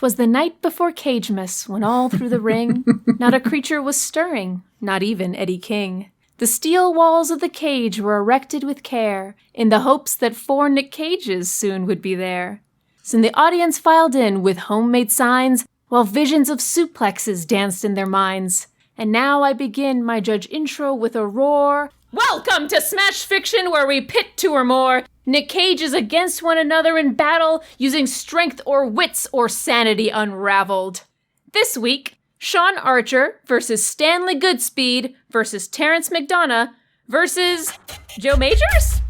'Twas the night before Cagemas, when all through the ring, not a creature was stirring, not even Eddie King. The steel walls of the cage were erected with care, in the hopes that 4 Nick Cages soon would be there. Soon the audience filed in with homemade signs, while visions of suplexes danced in their minds. And now I begin my judge intro with a roar. Welcome to Smash Fiction, where we pit 2 or more Nick Cages against one another in battle, using strength or wits or sanity unraveled. This week, Sean Archer versus Stanley Goodspeed versus Terrence McDonagh versus Joe Majors?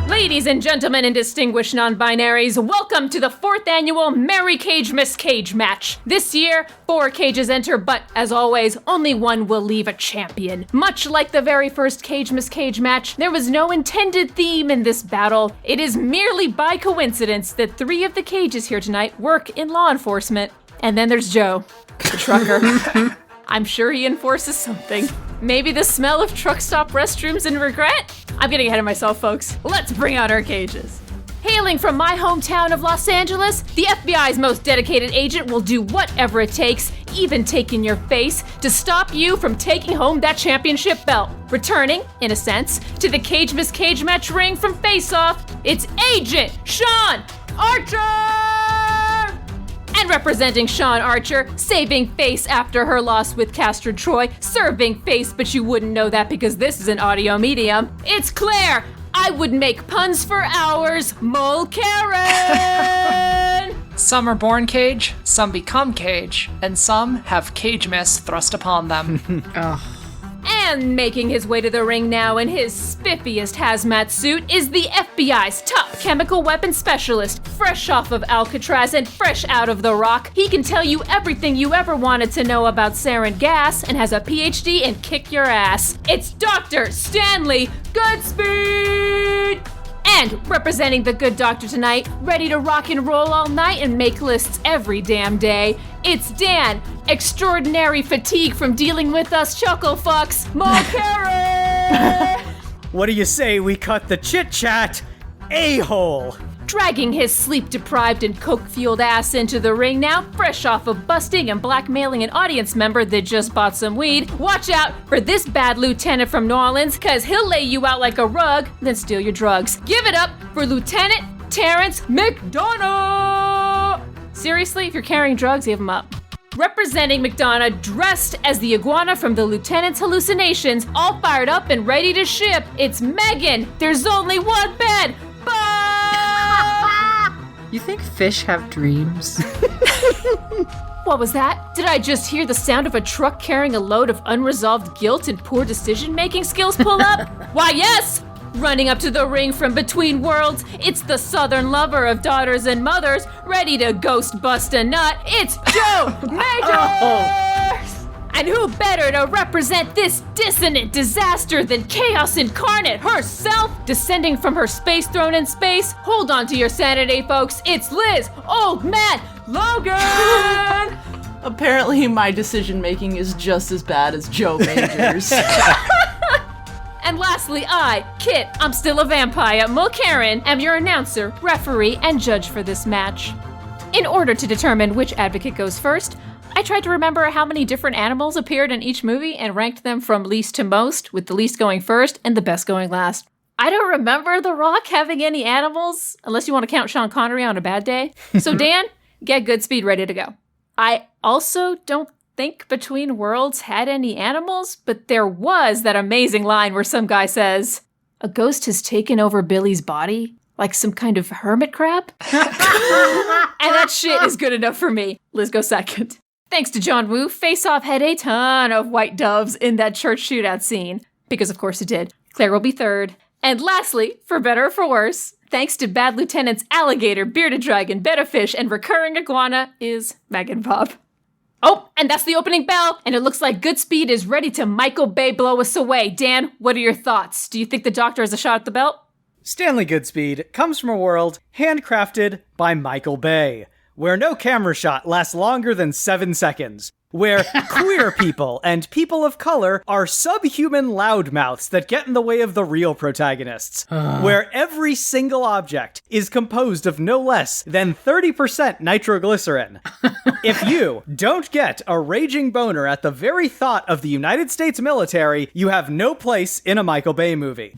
Ladies and gentlemen and distinguished non-binaries, welcome to the 4th annual Merry Cage Miss Cage match. This year, 4 cages enter, but as always, only one will leave a champion. Much like the very first Cage Miss Cage match, there was no intended theme in this battle. It is merely by coincidence that 3 of the cages here tonight work in law enforcement. And then there's Joe, the trucker. I'm sure he enforces something. Maybe the smell of truck stop restrooms and regret? I'm getting ahead of myself, folks. Let's bring out our cages. Hailing from my hometown of Los Angeles, the FBI's most dedicated agent will do whatever it takes, even taking your face, to stop you from taking home that championship belt. Returning, in a sense, to the Cage Miss Cage match ring from Face Off, it's Agent Sean Archer! And representing Sean Archer, saving face after her loss with Castor Troy, serving face, but you wouldn't know that because this is an audio medium. It's Claire! I would make puns for hours, Mulcairn! Some are born cage, some become cage, and some have cage miss thrust upon them. And making his way to the ring now in his spiffiest hazmat suit is the FBI's top chemical weapons specialist, fresh off of Alcatraz and fresh out of the Rock. He can tell you everything you ever wanted to know about sarin gas and has a PhD in kick your ass. It's Dr. Stanley Goodspeed! And representing the good doctor tonight, ready to rock and roll all night and make lists every damn day, it's Dan, extraordinary fatigue from dealing with us chuckle fucks, Mulcairn! What do you say we cut the chit-chat, a-hole? Dragging his sleep-deprived and coke-fueled ass into the ring now, fresh off of busting and blackmailing an audience member that just bought some weed. Watch out for this bad lieutenant from New Orleans, cause he'll lay you out like a rug, then steal your drugs. Give it up for Lieutenant Terrence McDonagh! Seriously, if you're carrying drugs, give them up. Representing McDonagh, dressed as the iguana from the Lieutenant's hallucinations, all fired up and ready to ship, it's Megan! There's only one bed! Bye! You think fish have dreams? What was that? Did I just hear the sound of a truck carrying a load of unresolved guilt and poor decision-making skills pull up? Why, yes! Running up to the ring from between worlds, it's the southern lover of daughters and mothers, ready to ghost bust a nut. It's Joe Majors! And who better to represent this dissonant disaster than Chaos Incarnate herself? Descending from her space throne in space, hold on to your sanity, folks. It's Liz, Old Man Logan! Apparently my decision-making is just as bad as Joe Majors. And lastly, I, Kit, I'm still a vampire, Mulcairn, am your announcer, referee, and judge for this match. In order to determine which advocate goes first, I tried to remember how many different animals appeared in each movie and ranked them from least to most, with the least going first and the best going last. I don't remember The Rock having any animals, unless you want to count Sean Connery on a bad day. So Dan, get Goodspeed ready to go. I also don't think Between Worlds had any animals, but there was that amazing line where some guy says, "A ghost has taken over Billy's body, like some kind of hermit crab?" And that shit is good enough for me. Liz, go second. Thanks to John Woo, Face Off had a ton of white doves in that church shootout scene. Because of course it did. Claire will be third. And lastly, for better or for worse, thanks to Bad Lieutenant's alligator, bearded dragon, betta fish, and recurring iguana, is Megan Bob. Oh, and that's the opening bell, and it looks like Goodspeed is ready to Michael Bay blow us away. Dan, what are your thoughts? Do you think the doctor has a shot at the belt? Stanley Goodspeed comes from a world handcrafted by Michael Bay, where no camera shot lasts longer than 7 seconds, where queer people and people of color are subhuman loudmouths that get in the way of the real protagonists, where every single object is composed of no less than 30% nitroglycerin. If you don't get a raging boner at the very thought of the United States military, you have no place in a Michael Bay movie.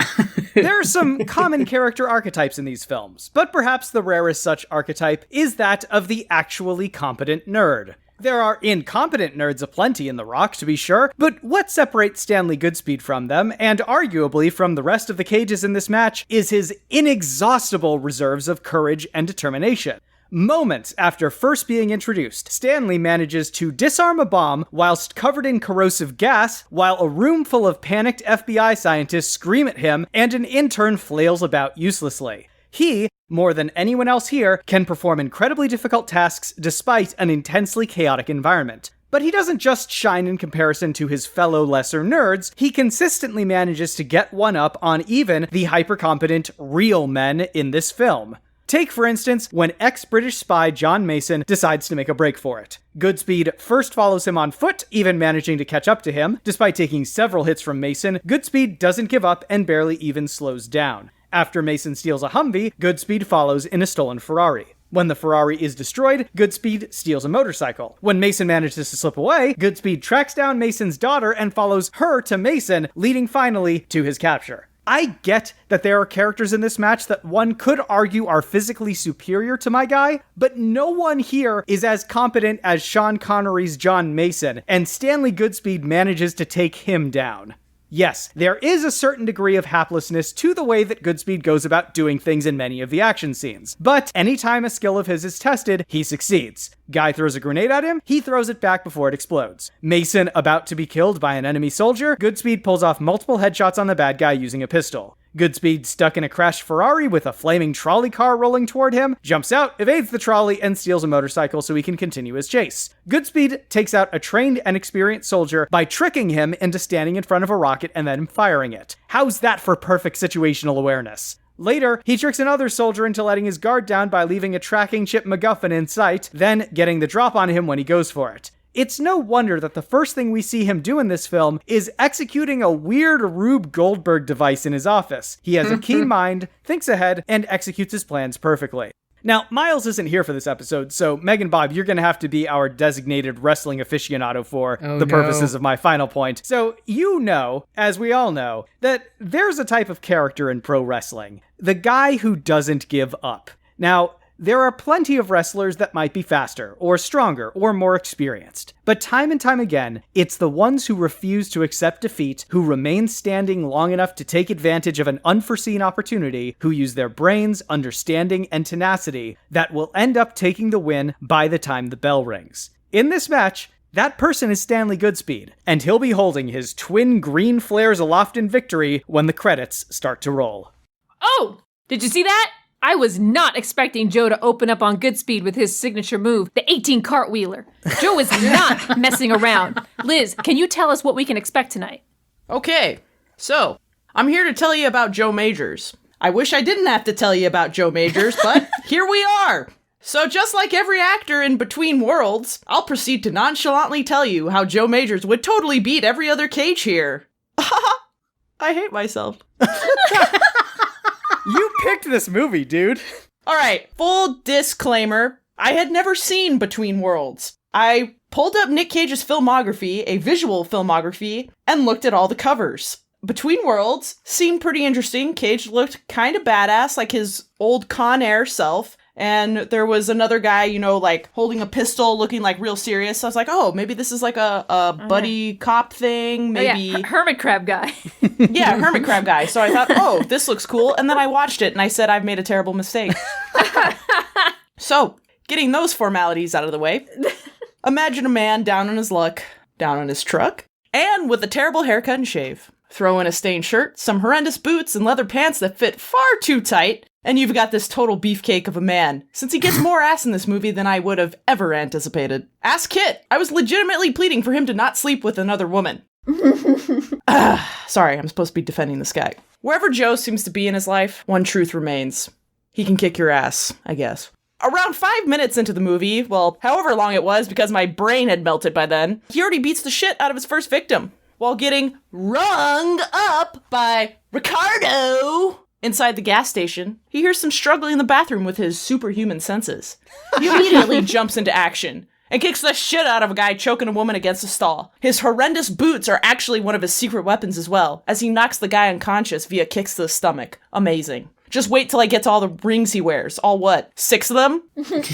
There are some common character archetypes in these films, but perhaps the rarest such archetype is that of the actually competent nerd. There are incompetent nerds aplenty in The Rock, to be sure, but what separates Stanley Goodspeed from them, and arguably from the rest of the Cages in this match, is his inexhaustible reserves of courage and determination. Moments after first being introduced, Stanley manages to disarm a bomb whilst covered in corrosive gas, while a room full of panicked FBI scientists scream at him and an intern flails about uselessly. He, more than anyone else here, can perform incredibly difficult tasks despite an intensely chaotic environment. But he doesn't just shine in comparison to his fellow lesser nerds, he consistently manages to get one up on even the hyper-competent real men in this film. Take, for instance, when ex-British spy John Mason decides to make a break for it. Goodspeed first follows him on foot, even managing to catch up to him. Despite taking several hits from Mason, Goodspeed doesn't give up and barely even slows down. After Mason steals a Humvee, Goodspeed follows in a stolen Ferrari. When the Ferrari is destroyed, Goodspeed steals a motorcycle. When Mason manages to slip away, Goodspeed tracks down Mason's daughter and follows her to Mason, leading finally to his capture. I get that there are characters in this match that one could argue are physically superior to my guy, but no one here is as competent as Sean Connery's John Mason, and Stanley Goodspeed manages to take him down. Yes, there is a certain degree of haplessness to the way that Goodspeed goes about doing things in many of the action scenes, but anytime a skill of his is tested, he succeeds. Guy throws a grenade at him, he throws it back before it explodes. Mason about to be killed by an enemy soldier, Goodspeed pulls off multiple headshots on the bad guy using a pistol. Goodspeed, stuck in a crashed Ferrari with a flaming trolley car rolling toward him, jumps out, evades the trolley, and steals a motorcycle so he can continue his chase. Goodspeed takes out a trained and experienced soldier by tricking him into standing in front of a rocket and then firing it. How's that for perfect situational awareness? Later, he tricks another soldier into letting his guard down by leaving a tracking chip MacGuffin in sight, then getting the drop on him when he goes for it. It's no wonder that the first thing we see him do in this film is executing a weird Rube Goldberg device in his office. He has a keen mind, thinks ahead, and executes his plans perfectly. Now, Miles isn't here for this episode, so Meg and Bob, you're going to have to be our designated wrestling aficionado for the purposes of my final point. So you know, as we all know, that there's a type of character in pro wrestling. The guy who doesn't give up. Now, there are plenty of wrestlers that might be faster, or stronger, or more experienced. But time and time again, it's the ones who refuse to accept defeat, who remain standing long enough to take advantage of an unforeseen opportunity, who use their brains, understanding, and tenacity, that will end up taking the win by the time the bell rings. In this match, that person is Stanley Goodspeed, and he'll be holding his twin green flares aloft in victory when the credits start to roll. Oh! Did you see that? I was not expecting Joe to open up on Goodspeed with his signature move, the 18 cartwheeler. Joe is not messing around. Liz, can you tell us what we can expect tonight? Okay, so I'm here to tell you about Joe Majors. I wish I didn't have to tell you about Joe Majors, but here we are. So just like every actor in Between Worlds, I'll proceed to nonchalantly tell you how Joe Majors would totally beat every other Cage here. I hate myself. You picked this movie, dude. All right, full disclaimer. I had never seen Between Worlds. I pulled up Nick Cage's filmography, a visual filmography, and looked at all the covers. Between Worlds seemed pretty interesting. Cage looked kind of badass, like his old Con Air self. And there was another guy, you know, like holding a pistol, looking like real serious. So I was like, oh, maybe this is like a buddy cop thing. Maybe. Oh, yeah. Hermit crab guy. Yeah, hermit crab guy. So I thought, oh, this looks cool. And then I watched it and I said, I've made a terrible mistake. So, getting those formalities out of the way, imagine a man down on his luck, down on his truck, and with a terrible haircut and shave. Throw in a stained shirt, some horrendous boots, and leather pants that fit far too tight, and you've got this total beefcake of a man, since he gets more ass in this movie than I would have ever anticipated. Ask Kit! I was legitimately pleading for him to not sleep with another woman. Sorry, I'm supposed to be defending this guy. Wherever Joe seems to be in his life, one truth remains. He can kick your ass, I guess. Around 5 minutes into the movie, well, however long it was because my brain had melted by then, he already beats the shit out of his first victim while getting rung up by Ricardo. Inside the gas station, he hears some struggling in the bathroom with his superhuman senses. He immediately jumps into action and kicks the shit out of a guy choking a woman against a stall. His horrendous boots are actually one of his secret weapons as well, as he knocks the guy unconscious via kicks to the stomach. Amazing. Just wait till I get to all the rings he wears. All what? 6 of them?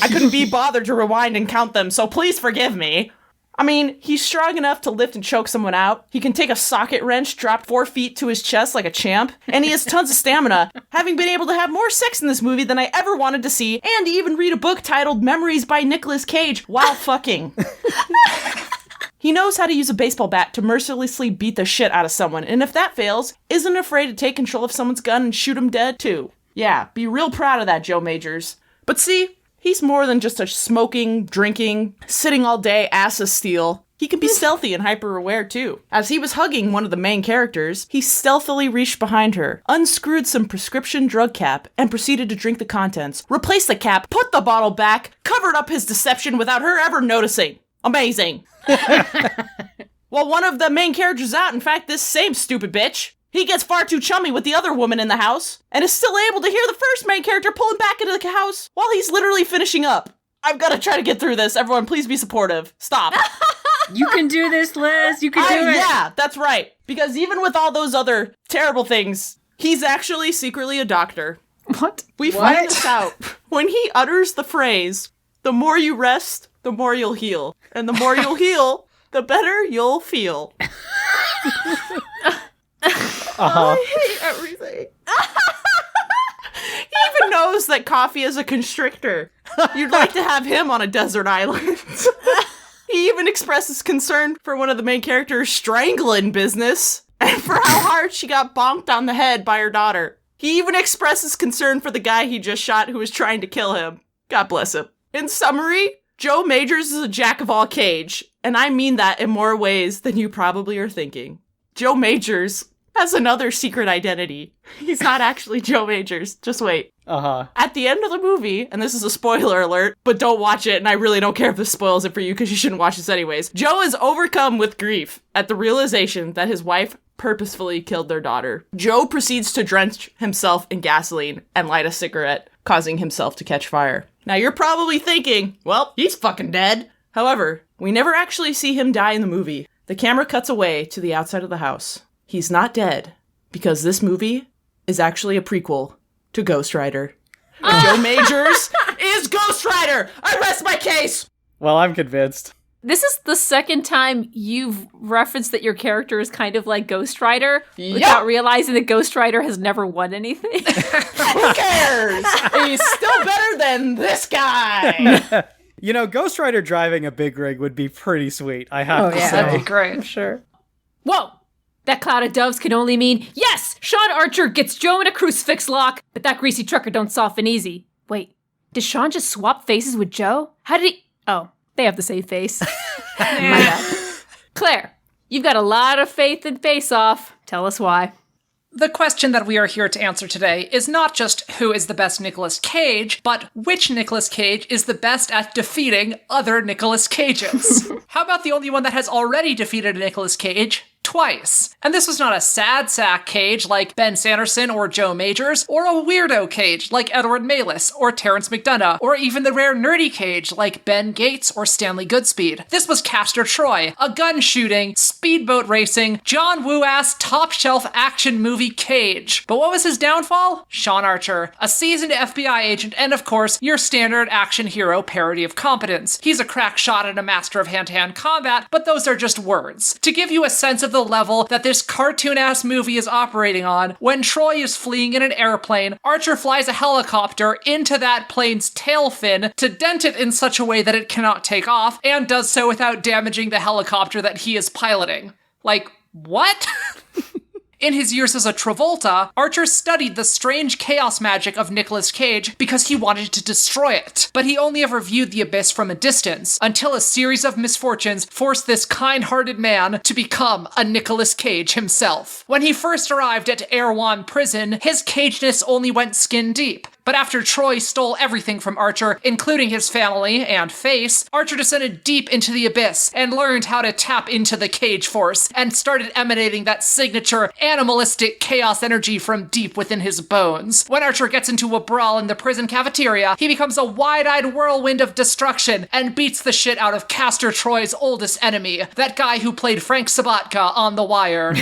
I couldn't be bothered to rewind and count them, so please forgive me. I mean, he's strong enough to lift and choke someone out. He can take a socket wrench, drop 4 feet to his chest like a champ, and he has tons of stamina, having been able to have more sex in this movie than I ever wanted to see, and even read a book titled Memories by Nicolas Cage while fucking. He knows how to use a baseball bat to mercilessly beat the shit out of someone, and if that fails, isn't afraid to take control of someone's gun and shoot him dead too. Yeah, be real proud of that, Joe Majors. But see, he's more than just a smoking, drinking, sitting all day ass of steel. He can be stealthy and hyper-aware too. As he was hugging one of the main characters, he stealthily reached behind her, unscrewed some prescription drug cap, and proceeded to drink the contents, replaced the cap, put the bottle back, covered up his deception without her ever noticing. Amazing. While one of the main characters out, in fact, this same stupid bitch, he gets far too chummy with the other woman in the house, and is still able to hear the first main character pulling back into the house while he's literally finishing up. I've got to try to get through this. Everyone, please be supportive. Stop. You can do this, Liz. You can do it. Yeah, that's right. Because even with all those other terrible things, he's actually secretly a doctor. What? We find this out when he utters the phrase, "The more you rest, the more you'll heal. And the more you'll heal, the better you'll feel." I hate everything. He even knows that coffee is a constrictor. You'd like to have him on a desert island. He even expresses concern for one of the main characters' strangling business and for how hard she got bonked on the head by her daughter. He even expresses concern for the guy he just shot who was trying to kill him. God bless him. In summary, Joe Majors is a jack of all Cage, and I mean that in more ways than you probably are thinking. Joe Majors has another secret identity. He's not actually Joe Majors. Just wait. At the end of the movie, and this is a spoiler alert, but don't watch it, and I really don't care if this spoils it for you because you shouldn't watch this anyways. Joe is overcome with grief at the realization that his wife purposefully killed their daughter. Joe proceeds to drench himself in gasoline and light a cigarette, causing himself to catch fire. Now you're probably thinking, well, he's fucking dead. However, we never actually see him die in the movie. The camera cuts away to the outside of the house. He's not dead, because this movie is actually a prequel to Ghost Rider. Joe Majors is Ghost Rider! I rest my case! Well, I'm convinced. This is the second time you've referenced that your character is kind of like Ghost Rider without realizing that Ghost Rider has never won anything. Who cares? He's still better than this guy! You know, Ghost Rider driving a big rig would be pretty sweet, I have to say. That'd be great. I'm sure. Whoa! That cloud of doves can only mean, yes, Sean Archer gets Joe in a crucifix lock, but that greasy trucker don't soften easy. Wait, did Sean just swap faces with Joe? How did he? Oh, they have the same face. My bad. Claire, you've got a lot of faith in Face Off. Tell us why. The question that we are here to answer today is not just who is the best Nicolas Cage, but which Nicolas Cage is the best at defeating other Nicolas Cages. How about the only one that has already defeated a Nicolas Cage? Twice. And this was not a sad sack Cage like Ben Sanderson or Joe Majors, or a weirdo Cage like Edward Malis or Terrence McDonagh, or even the rare nerdy Cage like Ben Gates or Stanley Goodspeed. This was Castor Troy, a gun shooting, speedboat racing, John Woo-ass top shelf action movie Cage. But what was his downfall? Sean Archer, a seasoned FBI agent and of course your standard action hero parody of competence. He's a crack shot and a master of hand-to-hand combat, but those are just words. To give you a sense of the level that this cartoon-ass movie is operating on, when Troy is fleeing in an airplane, Archer flies a helicopter into that plane's tail fin to dent it in such a way that it cannot take off, and does so without damaging the helicopter that he is piloting. Like, what? In his years as a Travolta, Archer studied the strange chaos magic of Nicolas Cage because he wanted to destroy it. But he only ever viewed the abyss from a distance, until a series of misfortunes forced this kind-hearted man to become a Nicolas Cage himself. When he first arrived at Erewhon Prison, his cageness only went skin deep. But after Troy stole everything from Archer, including his family and face, Archer descended deep into the abyss and learned how to tap into the Cage Force and started emanating that signature animalistic chaos energy from deep within his bones. When Archer gets into a brawl in the prison cafeteria, he becomes a wide-eyed whirlwind of destruction and beats the shit out of Castor Troy's oldest enemy, that guy who played Frank Sabatka on The Wire.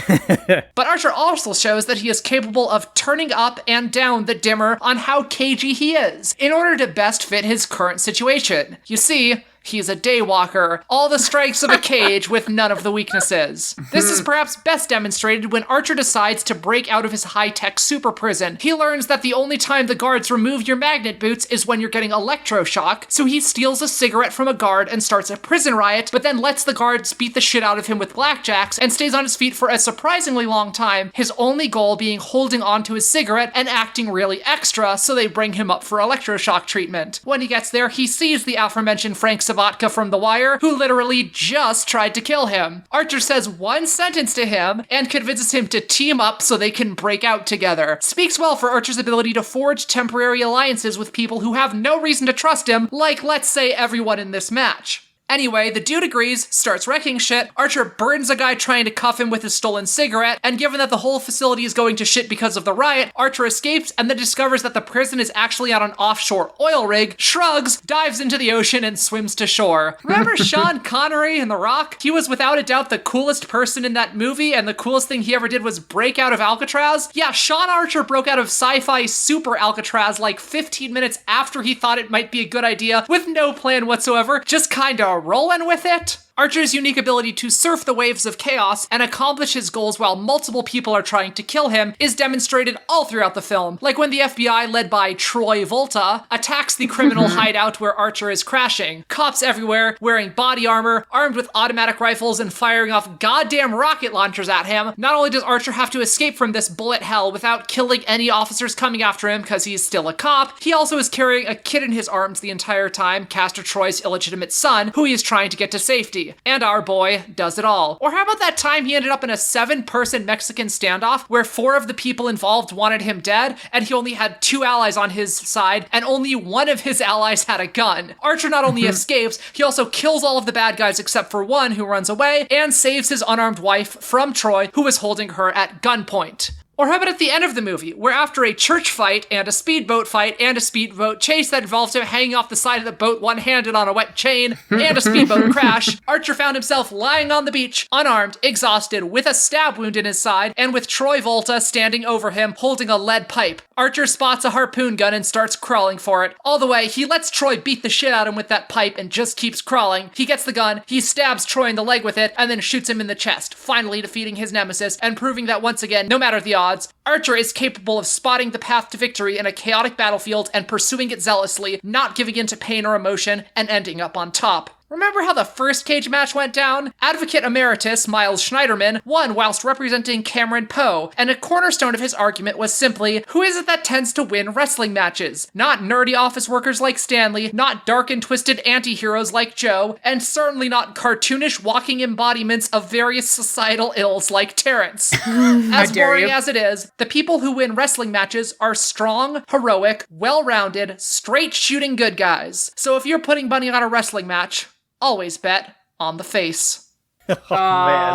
But Archer also shows that he is capable of turning up and down the dimmer on how cagey he is, in order to best fit his current situation. You see, he's a daywalker, all the strengths of a cage with none of the weaknesses. This is perhaps best demonstrated when Archer decides to break out of his high-tech super prison. He learns that the only time the guards remove your magnet boots is when you're getting electroshock, so he steals a cigarette from a guard and starts a prison riot, but then lets the guards beat the shit out of him with blackjacks and stays on his feet for a surprisingly long time, his only goal being holding on to his cigarette and acting really extra so they bring him up for electroshock treatment. When he gets there, he sees the aforementioned Frank Sabatka from The Wire, who literally just tried to kill him. Archer says one sentence to him and convinces him to team up so they can break out together. Speaks well for Archer's ability to forge temporary alliances with people who have no reason to trust him, like, let's say, everyone in this match. Anyway, the dude agrees, starts wrecking shit. Archer burns a guy trying to cuff him with his stolen cigarette, and given that the whole facility is going to shit because of the riot, Archer escapes and then discovers that the prison is actually on an offshore oil rig, shrugs, dives into the ocean, and swims to shore. Remember Sean Connery in The Rock? He was without a doubt the coolest person in that movie, and the coolest thing he ever did was break out of Alcatraz? Yeah, Sean Archer broke out of sci-fi super Alcatraz like 15 minutes after he thought it might be a good idea, with no plan whatsoever, just kinda rolling with it. Archer's unique ability to surf the waves of chaos and accomplish his goals while multiple people are trying to kill him is demonstrated all throughout the film, like when the FBI, led by Troy Volta, attacks the criminal hideout where Archer is crashing. Cops everywhere, wearing body armor, armed with automatic rifles and firing off goddamn rocket launchers at him. Not only does Archer have to escape from this bullet hell without killing any officers coming after him because he's still a cop, he also is carrying a kid in his arms the entire time, Castor Troy's illegitimate son, who he is trying to get to safety. And our boy does it all. Or how about that time he ended up in a 7-person Mexican standoff where 4 of the people involved wanted him dead, and he only had 2 allies on his side, and only one of his allies had a gun. Archer not only escapes, he also kills all of the bad guys except for one who runs away, and saves his unarmed wife from Troy, who was holding her at gunpoint. Or how about at the end of the movie, where after a church fight and a speedboat fight and a speedboat chase that involved him hanging off the side of the boat one-handed on a wet chain and a speedboat crash, Archer found himself lying on the beach, unarmed, exhausted, with a stab wound in his side, and with Troy Volta standing over him holding a lead pipe. Archer spots a harpoon gun and starts crawling for it. All the way, he lets Troy beat the shit out of him with that pipe and just keeps crawling. He gets the gun, he stabs Troy in the leg with it, and then shoots him in the chest, finally defeating his nemesis and proving that once again, no matter the odds, Archer is capable of spotting the path to victory in a chaotic battlefield and pursuing it zealously, not giving in to pain or emotion, and ending up on top. Remember how the first cage match went down? Advocate Emeritus Miles Schneiderman won whilst representing Cameron Poe, and a cornerstone of his argument was simply, who is it that tends to win wrestling matches? Not nerdy office workers like Stanley, not dark and twisted anti-heroes like Joe, and certainly not cartoonish walking embodiments of various societal ills like Terrence. As boring as it is, the people who win wrestling matches are strong, heroic, well-rounded, straight-shooting good guys. So if you're putting money on a wrestling match, always bet on the face. Oh, man.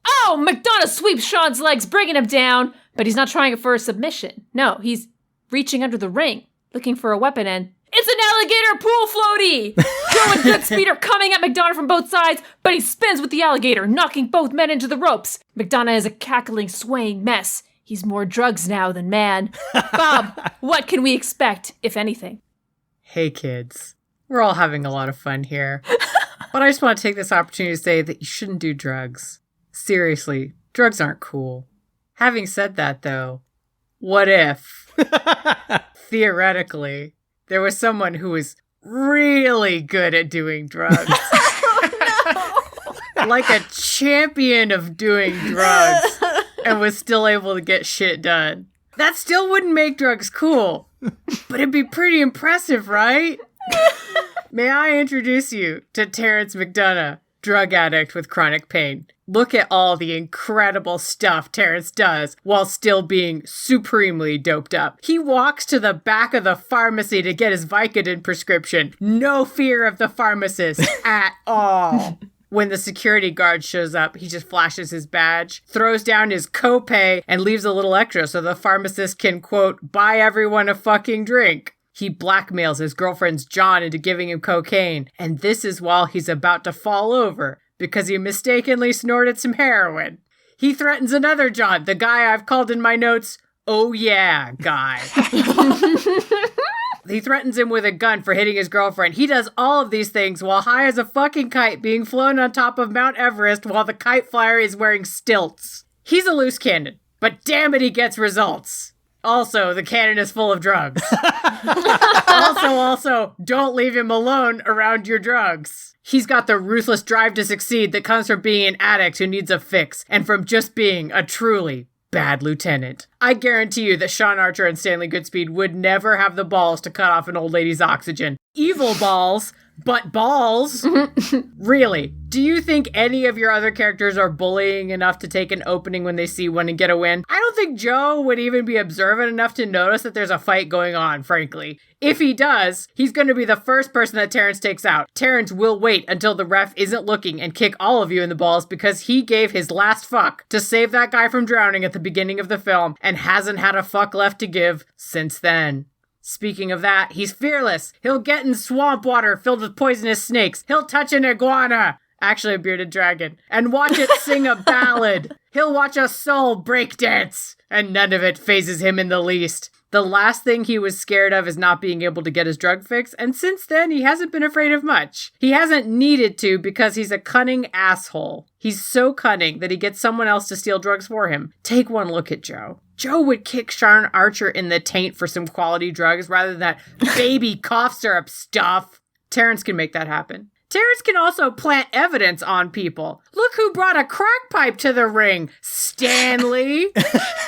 Oh, McDonagh sweeps Sean's legs, bringing him down, but he's not trying it for a submission. No, he's reaching under the ring, looking for a weapon, and it's an alligator pool floaty! Joe and Goodspeed are coming at McDonagh from both sides, but he spins with the alligator, knocking both men into the ropes. McDonagh is a cackling, swaying mess. He's more drugs now than man. Bob, what can we expect, if anything? Hey, kids. We're all having a lot of fun here. But I just want to take this opportunity to say that you shouldn't do drugs. Seriously, drugs aren't cool. Having said that, though, what if, theoretically, there was someone who was really good at doing drugs? Like a champion of doing drugs and was still able to get shit done. That still wouldn't make drugs cool, but it'd be pretty impressive, right? May I introduce you to Terrence McDonagh, drug addict with chronic pain. Look at all the incredible stuff Terrence does while still being supremely doped up. He walks to the back of the pharmacy to get his Vicodin prescription. No fear of the pharmacist at all. When the security guard shows up, he just flashes his badge, throws down his copay, and leaves a little extra so the pharmacist can, quote, buy everyone a fucking drink. He blackmails his girlfriend's John into giving him cocaine, and this is while he's about to fall over because he mistakenly snorted some heroin. He threatens another John, the guy I've called in my notes, oh yeah, guy. He threatens him with a gun for hitting his girlfriend. He does all of these things while high as a fucking kite being flown on top of Mount Everest while the kite flyer is wearing stilts. He's a loose cannon, but damn it, he gets results. Also, the cannon is full of drugs. Also, don't leave him alone around your drugs. He's got the ruthless drive to succeed that comes from being an addict who needs a fix and from just being a truly bad lieutenant. I guarantee you that Sean Archer and Stanley Goodspeed would never have the balls to cut off an old lady's oxygen. Evil balls, but balls. Really, do you think any of your other characters are bullying enough to take an opening when they see one and get a win? I don't think Joe would even be observant enough to notice that there's a fight going on, frankly. If he does, he's going to be the first person that Terrence takes out. Terrence will wait until the ref isn't looking and kick all of you in the balls because he gave his last fuck to save that guy from drowning at the beginning of the film and hasn't had a fuck left to give since then. Speaking of that, he's fearless. He'll get in swamp water filled with poisonous snakes. He'll touch an iguana, actually a bearded dragon, and watch it sing a ballad. He'll watch a soul breakdance, and none of it phases him in the least. The last thing he was scared of is not being able to get his drug fix, and since then, he hasn't been afraid of much. He hasn't needed to because he's a cunning asshole. He's so cunning that he gets someone else to steal drugs for him. Take one look at Joe. Joe would kick Sean Archer in the taint for some quality drugs rather than that baby cough syrup stuff. Terrence can make that happen. Terrence can also plant evidence on people. Look who brought a crack pipe to the ring, Stanley.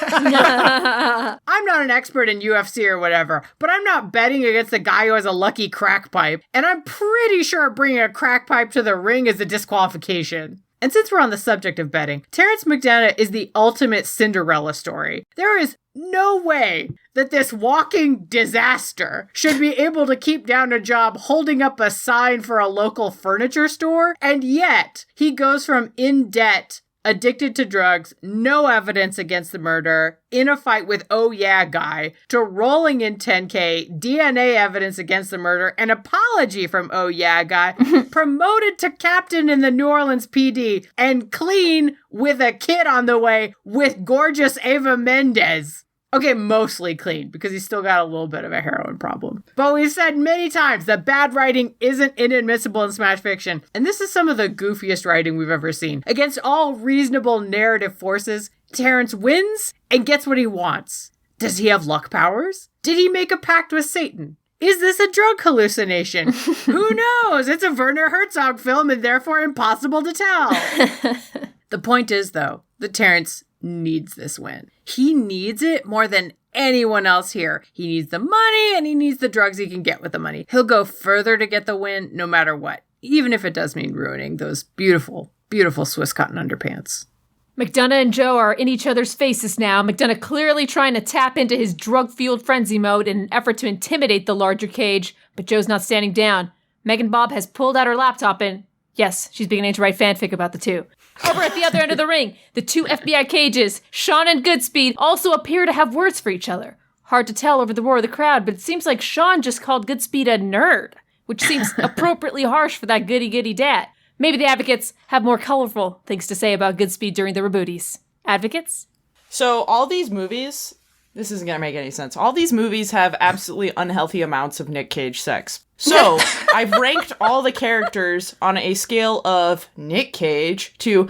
I'm not an expert in UFC or whatever, but I'm not betting against the guy who has a lucky crack pipe, and I'm pretty sure bringing a crack pipe to the ring is a disqualification. And since we're on the subject of betting, Terrence McDonagh is the ultimate Cinderella story. There is no way that this walking disaster should be able to keep down a job holding up a sign for a local furniture store, and yet he goes from in debt, addicted to drugs, no evidence against the murder, in a fight with oh yeah guy, to rolling in 10K, DNA evidence against the murder, an apology from oh yeah guy, promoted to captain in the New Orleans PD, and clean with a kid on the way with gorgeous Ava Mendes. Okay, mostly clean, because he's still got a little bit of a heroin problem. But we've said many times that bad writing isn't inadmissible in smash fiction, and this is some of the goofiest writing we've ever seen. Against all reasonable narrative forces, Terrence wins and gets what he wants. Does he have luck powers? Did he make a pact with Satan? Is this a drug hallucination? Who knows? It's a Werner Herzog film and therefore impossible to tell. The point is, though, that Terrence needs this win. He needs it more than anyone else here. He needs the money and he needs the drugs he can get with the money. He'll go further to get the win no matter what, even if it does mean ruining those beautiful, beautiful Swiss cotton underpants. McDonagh and Joe are in each other's faces now, McDonagh clearly trying to tap into his drug-fueled frenzy mode in an effort to intimidate the larger Cage, but Joe's not standing down. Megan Bob has pulled out her laptop and, yes, she's beginning to write fanfic about the two. Over at the other end of the ring, the two FBI Cages, Sean and Goodspeed, also appear to have words for each other. Hard to tell over the roar of the crowd, but it seems like Sean just called Goodspeed a nerd, which seems appropriately harsh for that goody-goody dad. Maybe the advocates have more colorful things to say about Goodspeed during the rebooties. Advocates? So all these movies, this isn't gonna make any sense. All these movies have absolutely unhealthy amounts of Nick Cage sex. So I've ranked all the characters on a scale of Nick Cage to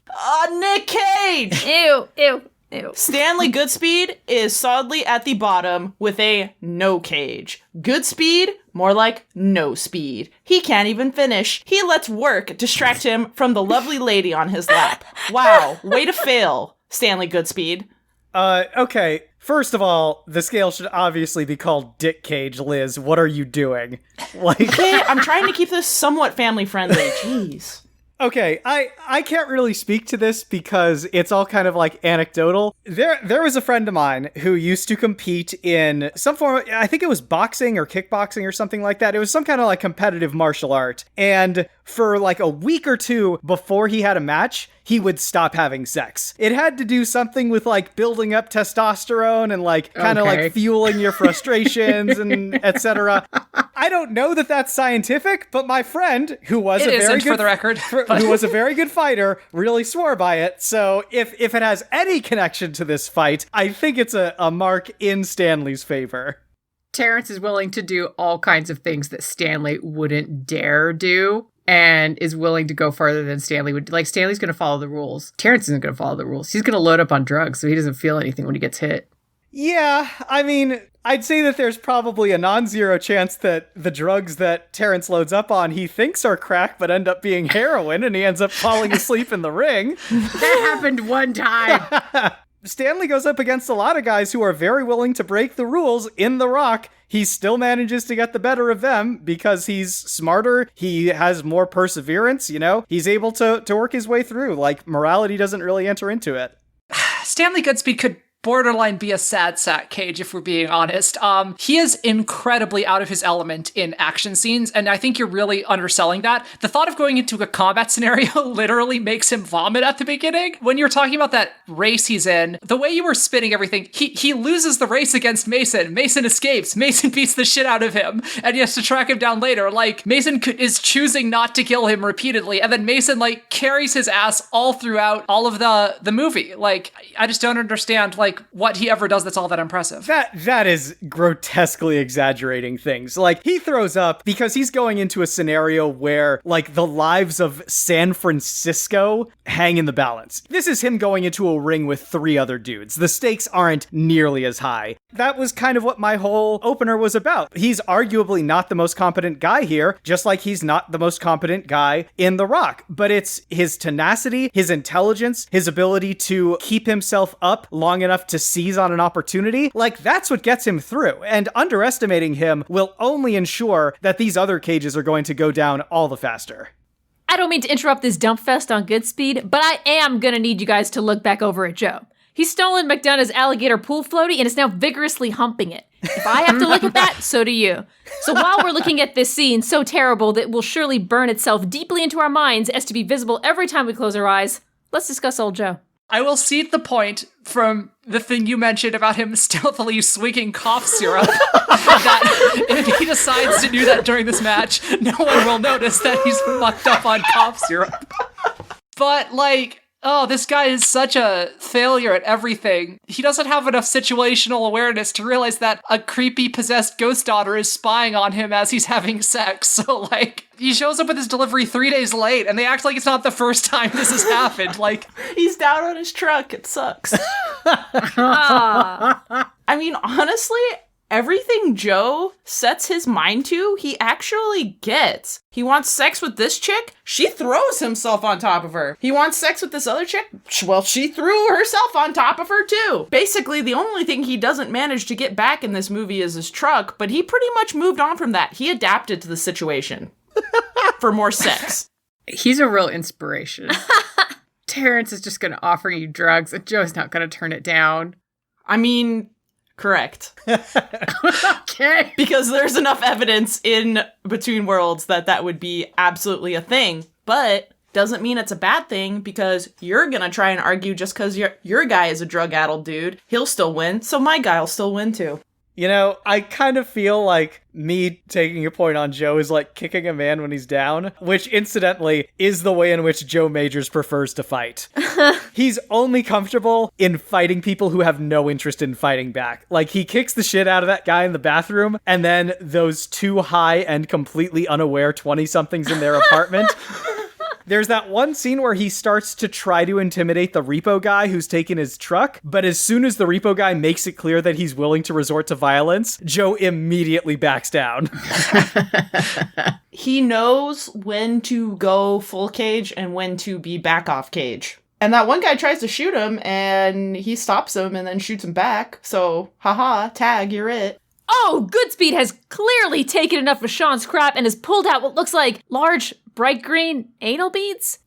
Nick Cage! Ew, ew, ew. Stanley Goodspeed is solidly at the bottom with a no Cage. Goodspeed, more like no speed. He can't even finish. He lets work distract him from the lovely lady on his lap. Wow, way to fail, Stanley Goodspeed. Okay. First of all, the scale should obviously be called Dick Cage, Liz. What are you doing? Like, Okay, I'm trying to keep this somewhat family friendly. Jeez. Okay, I can't really speak to this because it's all kind of like anecdotal. There was a friend of mine who used to compete in some form of, I think it was boxing or kickboxing or something like that. It was some kind of like competitive martial art. And for like a week or two before he had a match, he would stop having sex. It had to do something with like building up testosterone and like kind of like fueling your frustrations and etc. I don't know that that's scientific, but my friend, who was for the record, who was a very good fighter, really swore by it. So if it has any connection to this fight, I think it's a mark in Stanley's favor. Terrence is willing to do all kinds of things that Stanley wouldn't dare do, and is willing to go farther than Stanley would. Like, Stanley's going to follow the rules. Terrence isn't going to follow the rules. He's going to load up on drugs so he doesn't feel anything when he gets hit. Yeah, I mean, I'd say that there's probably a non-zero chance that the drugs that Terrence loads up on he thinks are crack but end up being heroin and he ends up falling asleep in the ring. That happened one time. Stanley goes up against a lot of guys who are very willing to break the rules in The Rock. He still manages to get the better of them because he's smarter. He has more perseverance, you know? He's able to work his way through. Like, morality doesn't really enter into it. Stanley Goodspeed could borderline be a sad sack Cage, if we're being honest. He is incredibly out of his element in action scenes, and I think you're really underselling that. The thought of going into a combat scenario literally makes him vomit at the beginning. When you're talking about that race he's in, the way you were spinning everything, he loses the race against Mason. Mason escapes. Mason beats the shit out of him, and he has to track him down later. Like, Mason is choosing not to kill him repeatedly, and then Mason, like, carries his ass all throughout all of the movie. Like, I just don't understand, like, what he ever does that's all that impressive. That is grotesquely exaggerating things. Like, he throws up because he's going into a scenario where, like, the lives of San Francisco hang in the balance. This is him going into a ring with 3 other dudes. The stakes aren't nearly as high. That was kind of what my whole opener was about. He's arguably not the most competent guy here, just like he's not the most competent guy in The Rock. But it's his tenacity, his intelligence, his ability to keep himself up long enough to seize on an opportunity. Like, that's what gets him through. And underestimating him will only ensure that these other cages are going to go down all the faster. I don't mean to interrupt this dump fest on Goodspeed, but I am gonna need you guys to look back over at Joe. He's stolen McDonagh's alligator pool floaty and is now vigorously humping it. If I have to look at that, so do you. So while we're looking at this scene so terrible that will surely burn itself deeply into our minds as to be visible every time we close our eyes, let's discuss old Joe. I will cede the point from the thing you mentioned about him stealthily swigging cough syrup, that if he decides to do that during this match, no one will notice that he's fucked up on cough syrup. But, like, oh, this guy is such a failure at everything. He doesn't have enough situational awareness to realize that a creepy possessed ghost daughter is spying on him as he's having sex. So, like, he shows up with his delivery 3 days late, and they act like it's not the first time this has happened. Like, He's down on his truck. It sucks. Ah. I mean, honestly, everything Joe sets his mind to, he actually gets. He wants sex with this chick, she throws himself on top of her. He wants sex with this other chick, well, she threw herself on top of her too. Basically, the only thing he doesn't manage to get back in this movie is his truck, but he pretty much moved on from that. He adapted to the situation for more sex. He's a real inspiration. Terrence is just going to offer you drugs, and Joe's not going to turn it down. I mean, correct. Okay. Because there's enough evidence in Between Worlds that would be absolutely a thing. But doesn't mean it's a bad thing, because you're going to try and argue just because your guy is a drug-addled dude. He'll still win, so my guy will still win too. You know, I kind of feel like me taking a point on Joe is like kicking a man when he's down, which incidentally is the way in which Joe Majors prefers to fight. He's only comfortable in fighting people who have no interest in fighting back. Like, he kicks the shit out of that guy in the bathroom, and then those 2 high and completely unaware 20-somethings in their apartment. There's that one scene where he starts to try to intimidate the repo guy who's taken his truck, but as soon as the repo guy makes it clear that he's willing to resort to violence, Joe immediately backs down. He knows when to go full Cage and when to be back off Cage. And that one guy tries to shoot him, and he stops him and then shoots him back. So, haha, tag, you're it. Oh, Goodspeed has clearly taken enough of Sean's crap and has pulled out what looks like large bright green anal beads?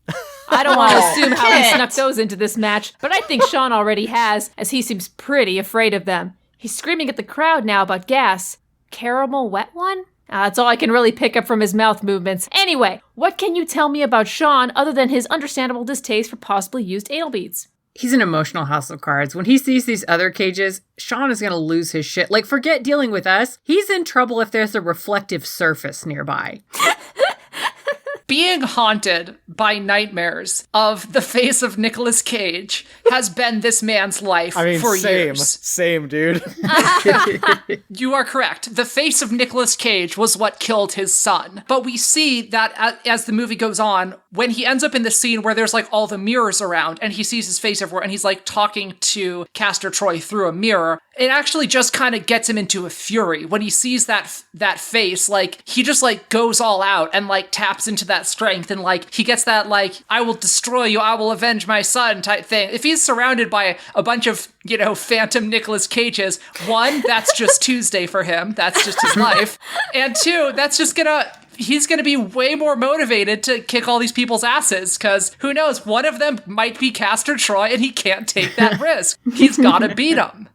I don't want to assume how he snuck those into this match, but I think Sean already has, as he seems pretty afraid of them. He's screaming at the crowd now about gas. Caramel wet one? That's all I can really pick up from his mouth movements. Anyway, what can you tell me about Sean other than his understandable distaste for possibly used anal beads? He's an emotional house of cards. When he sees these other cages, Sean is going to lose his shit. Like, forget dealing with us. He's in trouble if there's a reflective surface nearby. Being haunted by nightmares of the face of Nicolas Cage has been this man's life for years. Same, dude. You are correct. The face of Nicolas Cage was what killed his son. But we see that as the movie goes on, when he ends up in the scene where there's like all the mirrors around and he sees his face everywhere and he's like talking to Castor Troy through a mirror, it actually just kind of gets him into a fury. When he sees that face, like, he just like goes all out and like taps into that strength, and like he gets that like, I will destroy you, I will avenge my son type thing. If he's surrounded by a bunch of, phantom Nicolas Cages, one, that's just Tuesday for him. That's just his life. And two, that's just he's gonna be way more motivated to kick all these people's asses, because who knows, one of them might be Castor Troy and he can't take that risk. He's gotta beat him.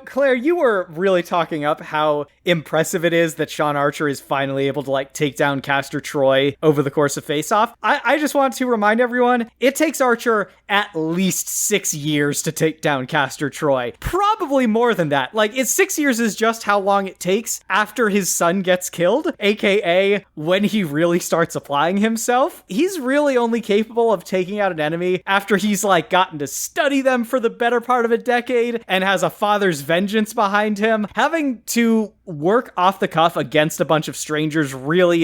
Claire, you were really talking up how impressive it is that Sean Archer is finally able to, like, take down Castor Troy over the course of Face Off. I just want to remind everyone, it takes Archer at least 6 years to take down Castor Troy. Probably more than that. Like, 6 years is just how long it takes after his son gets killed, aka when he really starts applying himself. He's really only capable of taking out an enemy after he's, like, gotten to study them for the better part of a decade and has a father's vengeance behind him. Having to work off the cuff against a bunch of strangers really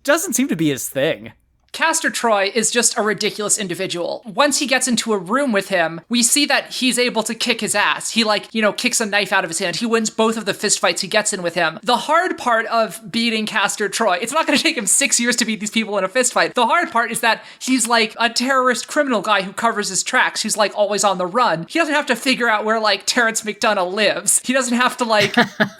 doesn't seem to be his thing. Castor Troy is just a ridiculous individual. Once he gets into a room with him, we see that he's able to kick his ass. He kicks a knife out of his hand. He wins both of the fistfights he gets in with him. The hard part of beating Castor Troy, it's not going to take him 6 years to beat these people in a fistfight. The hard part is that he's like a terrorist criminal guy who covers his tracks, who's like always on the run. He doesn't have to figure out where like Terrence McDonagh lives. He doesn't have to like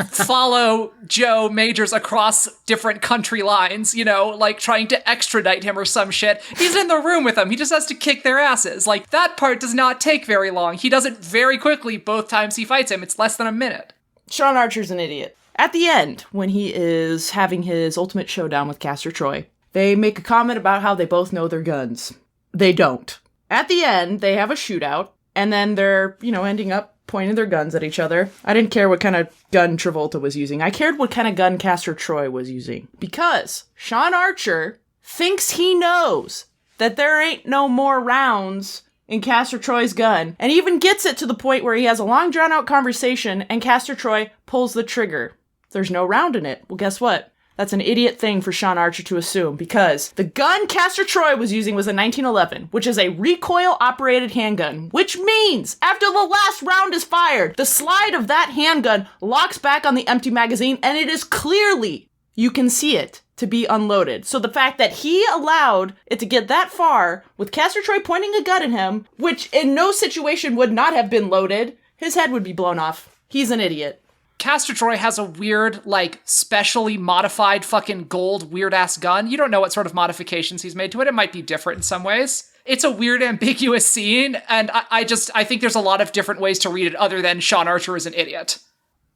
follow Joe Majors across different country lines, like trying to extradite him or some shit. He's in the room with them. He just has to kick their asses. Like, that part does not take very long. He does it very quickly both times he fights him. It's less than a minute. Sean Archer's an idiot. At the end, when he is having his ultimate showdown with Castor Troy, they make a comment about how they both know their guns. They don't. At the end, they have a shootout, and then they're, ending up pointing their guns at each other. I didn't care what kind of gun Travolta was using. I cared what kind of gun Castor Troy was using. Because Sean Archer thinks he knows that there ain't no more rounds in Castor Troy's gun, and even gets it to the point where he has a long drawn-out conversation, and Castor Troy pulls the trigger. There's no round in it. Well, guess what? That's an idiot thing for Sean Archer to assume, because the gun Castor Troy was using was a 1911, which is a recoil-operated handgun, which means after the last round is fired, the slide of that handgun locks back on the empty magazine, and it is clearly, you can see it, to be unloaded. So the fact that he allowed it to get that far with Castor Troy pointing a gun at him, which in no situation would not have been loaded, his head would be blown off. He's an idiot. Castor Troy has a weird, like, specially modified fucking gold weird-ass gun. You don't know what sort of modifications he's made to it. It might be different in some ways. It's a weird, ambiguous scene, and I think there's a lot of different ways to read it other than Sean Archer is an idiot.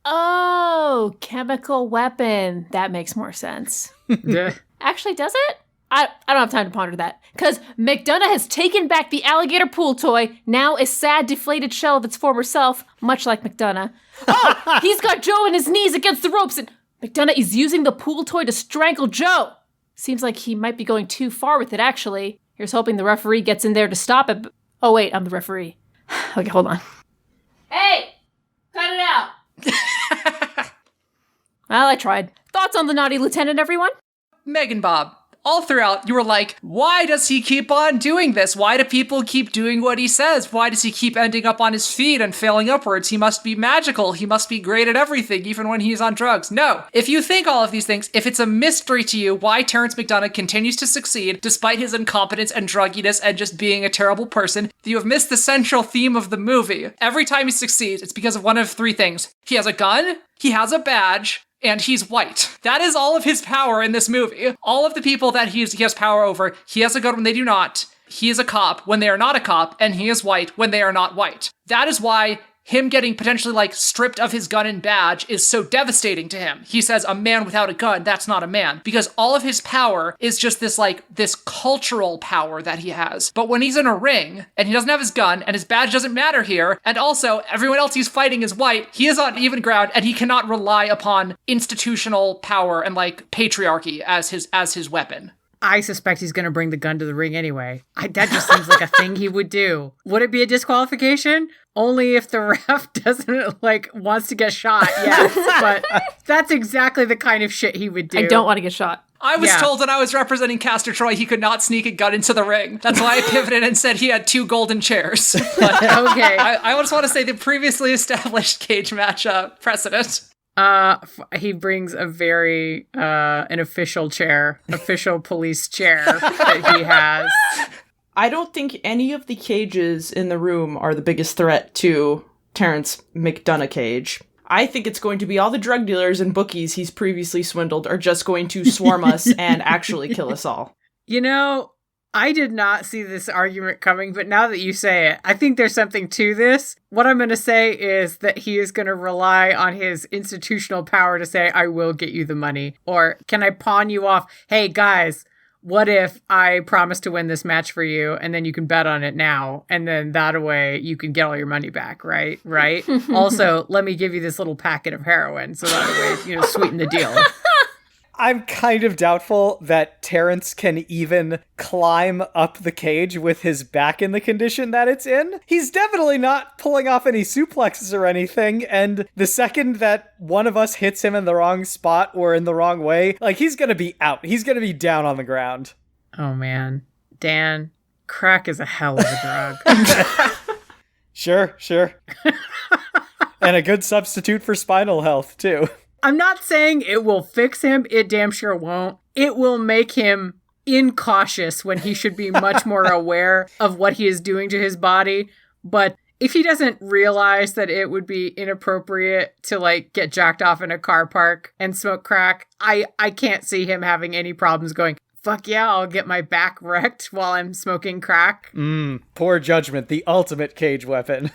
Oh, chemical weapon. That makes more sense. Actually, does it? I don't have time to ponder that. Because McDonagh has taken back the alligator pool toy, now a sad, deflated shell of its former self, much like McDonagh. Oh, he's got Joe on his knees against the ropes, and McDonagh is using the pool toy to strangle Joe. Seems like he might be going too far with it, actually. Here's hoping the referee gets in there to stop it. Oh, wait, I'm the referee. Okay, hold on. Hey! Cut it out! Well, I tried. Thoughts on the naughty lieutenant, everyone? Megan Bob, all throughout, you were like, why does he keep on doing this? Why do people keep doing what he says? Why does he keep ending up on his feet and failing upwards? He must be magical. He must be great at everything, even when he's on drugs. No. If you think all of these things, if it's a mystery to you why Terrence McDonagh continues to succeed despite his incompetence and drugginess and just being a terrible person, you have missed the central theme of the movie. Every time he succeeds, it's because of one of three things. He has a gun, he has a badge, and he's white. That is all of his power in this movie. All of the people that he has power over, he has a gun when they do not. He is a cop when they are not a cop, and he is white when they are not white. That is why him getting potentially like stripped of his gun and badge is so devastating to him. He says a man without a gun, that's not a man. Because all of his power is just this cultural power that he has. But when he's in a ring and he doesn't have his gun and his badge doesn't matter here, and also everyone else he's fighting is white, he is on even ground and he cannot rely upon institutional power and like patriarchy as his weapon. I suspect he's going to bring the gun to the ring anyway. That just seems like a thing he would do. Would it be a disqualification? Only if the ref doesn't, wants to get shot, yes. But that's exactly the kind of shit he would do. I don't want to get shot. I was told when I was representing Castor Troy, he could not sneak a gun into the ring. That's why I pivoted and said he had 2 golden chairs. But Okay. I just want to say the previously established cage match precedent. He brings a very, an official police chair that he has. I don't think any of the cages in the room are the biggest threat to Terrence McDonagh Cage. I think it's going to be all the drug dealers and bookies he's previously swindled are just going to swarm us and actually kill us all. You know, I did not see this argument coming, but now that you say it, I think there's something to this. What I'm going to say is that he is going to rely on his institutional power to say, I will get you the money. Or can I pawn you off? Hey, guys, what if I promise to win this match for you and then you can bet on it now? And then that way you can get all your money back, right? Right? Also, let me give you this little packet of heroin so that way, sweeten the deal. I'm kind of doubtful that Terrence can even climb up the cage with his back in the condition that it's in. He's definitely not pulling off any suplexes or anything, and the second that one of us hits him in the wrong spot or in the wrong way, he's gonna be out. He's gonna be down on the ground. Oh man. Dan, crack is a hell of a drug. Sure. And a good substitute for spinal health, too. I'm not saying it will fix him. It damn sure won't. It will make him incautious when he should be much more aware of what he is doing to his body. But if he doesn't realize that it would be inappropriate to get jacked off in a car park and smoke crack, I can't see him having any problems going, fuck yeah, I'll get my back wrecked while I'm smoking crack. Poor judgment, the ultimate cage weapon.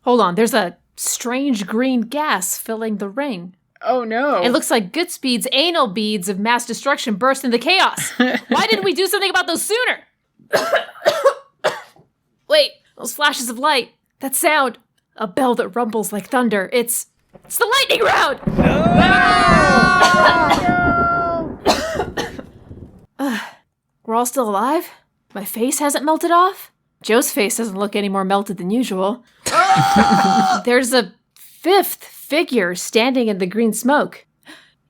Hold on, there's a strange green gas filling the ring. Oh no. It looks like Goodspeed's anal beads of mass destruction burst into chaos. Why didn't we do something about those sooner? Wait, those flashes of light. That sound. A bell that rumbles like thunder. It's the lightning round! No! We're all still alive? My face hasn't melted off? Joe's face doesn't look any more melted than usual. There's a 5th figure standing in the green smoke.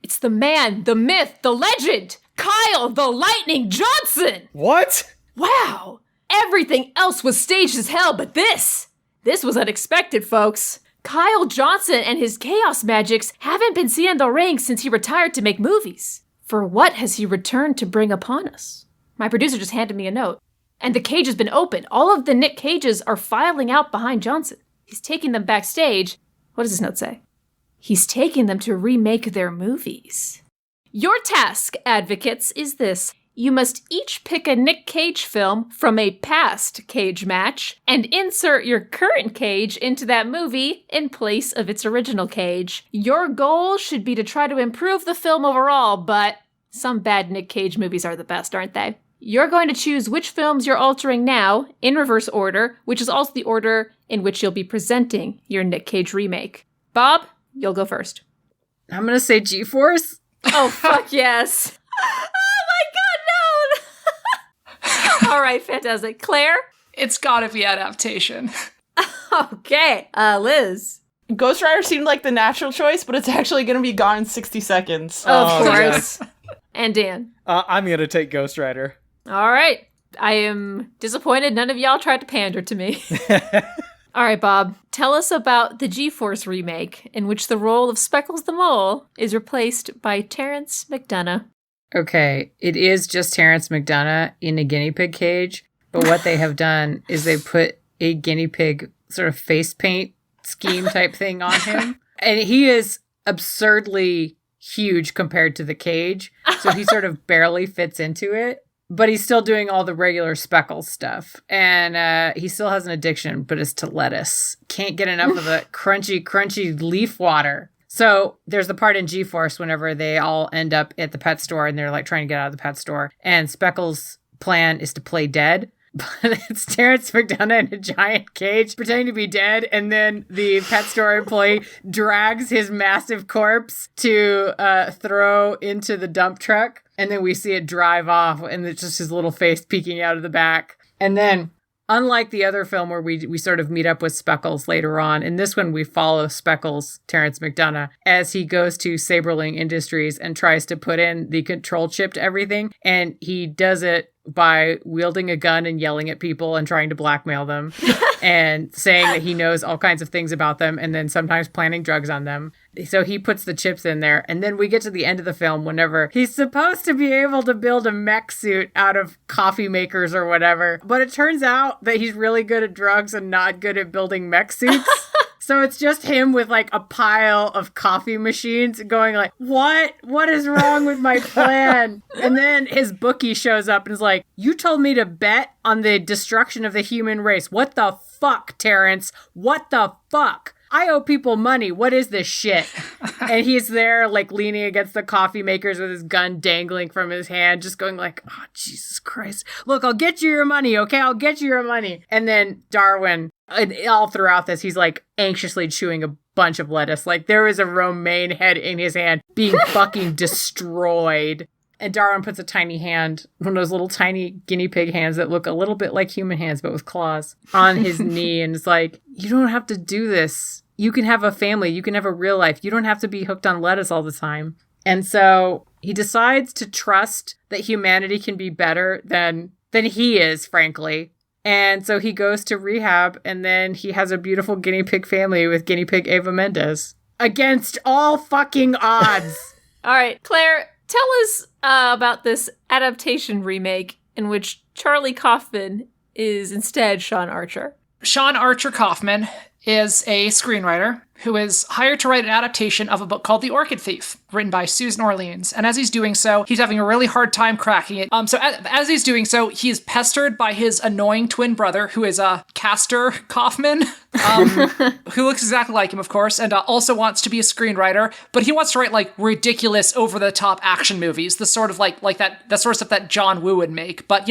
It's the man, the myth, the legend, Kyle the Lightning Johnson! What? Wow! Everything else was staged as hell, but this was unexpected, folks. Kyle Johnson and his chaos magics haven't been seen in the ring since he retired to make movies. For what has he returned to bring upon us? My producer just handed me a note. And the cage has been opened. All of the Nick Cages are filing out behind Johnson. He's taking them backstage. What does this note say? He's taking them to remake their movies. Your task, advocates, is this. You must each pick a Nick Cage film from a past cage match and insert your current cage into that movie in place of its original cage. Your goal should be to try to improve the film overall, but some bad Nick Cage movies are the best, aren't they? You're going to choose which films you're altering now, in reverse order, which is also the order in which you'll be presenting your Nick Cage remake. Bob, you'll go first. I'm going to say G-Force. Oh, fuck yes. Oh my god, no! All right, fantastic. Claire? It's gotta be adaptation. Okay, Liz. Ghost Rider seemed like the natural choice, but it's actually going to be Gone in 60 Seconds. Of course. And Dan? I'm going to take Ghost Rider. All right. I am disappointed none of y'all tried to pander to me. All right, Bob. Tell us about the G-Force remake, in which the role of Speckles the Mole is replaced by Terrence McDonagh. Okay, it is just Terrence McDonagh in a guinea pig cage, but what they have done is they put a guinea pig sort of face paint scheme type thing on him. And he is absurdly huge compared to the cage. So he sort of barely fits into it. But he's still doing all the regular Speckles stuff. And he still has an addiction, but it's to lettuce. Can't get enough of the crunchy leaf water. So there's the part in G-Force whenever they all end up at the pet store and they're like trying to get out of the pet store. And Speckles' plan is to play dead. But it's Terrence McDonagh in a giant cage pretending to be dead. And then the pet store employee drags his massive corpse to throw into the dump truck. And then we see it drive off, and it's just his little face peeking out of the back. And then, unlike the other film where we sort of meet up with Speckles later on, in this one we follow Speckles, Terrence McDonagh, as he goes to Saberling Industries and tries to put in the control chip to everything. And he does it by wielding a gun and yelling at people and trying to blackmail them and saying that he knows all kinds of things about them and then sometimes planting drugs on them. So he puts the chips in there. And then we get to the end of the film whenever he's supposed to be able to build a mech suit out of coffee makers or whatever. But it turns out that he's really good at drugs and not good at building mech suits. So it's just him with like a pile of coffee machines going like, what is wrong with my plan? And then his bookie shows up and is like, you told me to bet on the destruction of the human race. What the fuck, Terrence? What the fuck? I owe people money. What is this shit? And he's there like leaning against the coffee makers with his gun dangling from his hand, just going like, oh, Jesus Christ. Look, I'll get you your money, okay? I'll get you your money. And then Darwin, and all throughout this, he's like anxiously chewing a bunch of lettuce. Like there is a romaine head in his hand being fucking destroyed. And Darwin puts a tiny hand, one of those little tiny guinea pig hands that look a little bit like human hands, but with claws, on his knee. And it's like, you don't have to do this. You can have a family. You can have a real life. You don't have to be hooked on lettuce all the time. And so he decides to trust that humanity can be better than he is, frankly. And so he goes to rehab, and then he has a beautiful guinea pig family with guinea pig Ava Mendes. Against all fucking odds. All right, Claire, tell us about this adaptation remake in which Charlie Kaufman is instead Sean Archer. Sean Archer Kaufman is a screenwriter who is hired to write an adaptation of a book called The Orchid Thief, written by Susan Orleans. And as he's doing so, he's having a really hard time cracking it. So as he's doing so, he's pestered by his annoying twin brother, who is Castor Kaufman, who looks exactly like him, of course, and also wants to be a screenwriter, but he wants to write like ridiculous, over-the-top action movies, the sort of like that sort of stuff that John Woo would make. But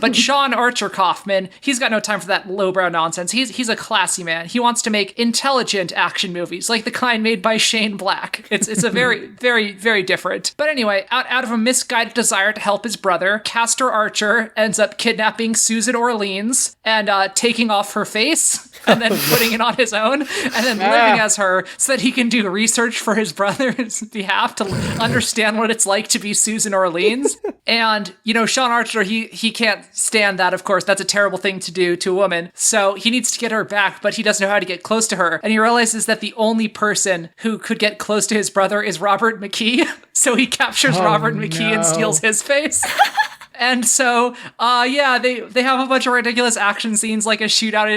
but Sean Archer Kaufman, he's got no time for that lowbrow nonsense. He's a classy man. He wants to make intelligent action movies, like the kind made by Shane Black. It's a very, very, very different. But anyway, out of a misguided desire to help his brother, Castor Archer ends up kidnapping Susan Orleans and taking off her face and then putting it on his own and then living as her so that he can do research for his brother's behalf to understand what it's like to be Susan Orleans. And, Sean Archer, he can't stand that, of course. That's a terrible thing to do to a woman. So he needs to get her back, but he doesn't know how to get close to her. And he realizes that the only person who could get close to his brother is Robert McKee. So he captures Robert McKee and steals his face. And so, they have a bunch of ridiculous action scenes, like a shootout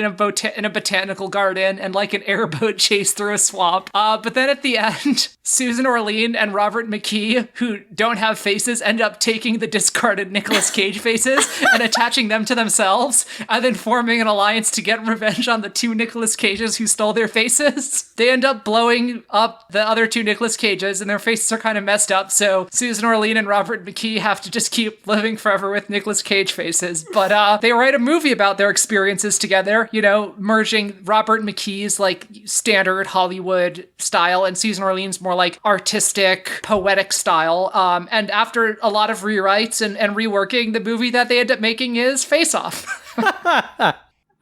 in a botanical garden and like an airboat chase through a swamp. But then at the end, Susan Orlean and Robert McKee, who don't have faces, end up taking the discarded Nicolas Cage faces and attaching them to themselves, and then forming an alliance to get revenge on the two Nicolas Cages who stole their faces. They end up blowing up the other two Nicolas Cages, and their faces are kind of messed up, so Susan Orlean and Robert McKee have to just keep living forever with Nicolas Cage faces. But they write a movie about their experiences together, merging Robert McKee's like standard Hollywood style and Susan Orlean's more like artistic, poetic style. And after a lot of rewrites and reworking, the movie that they end up making is Face Off. All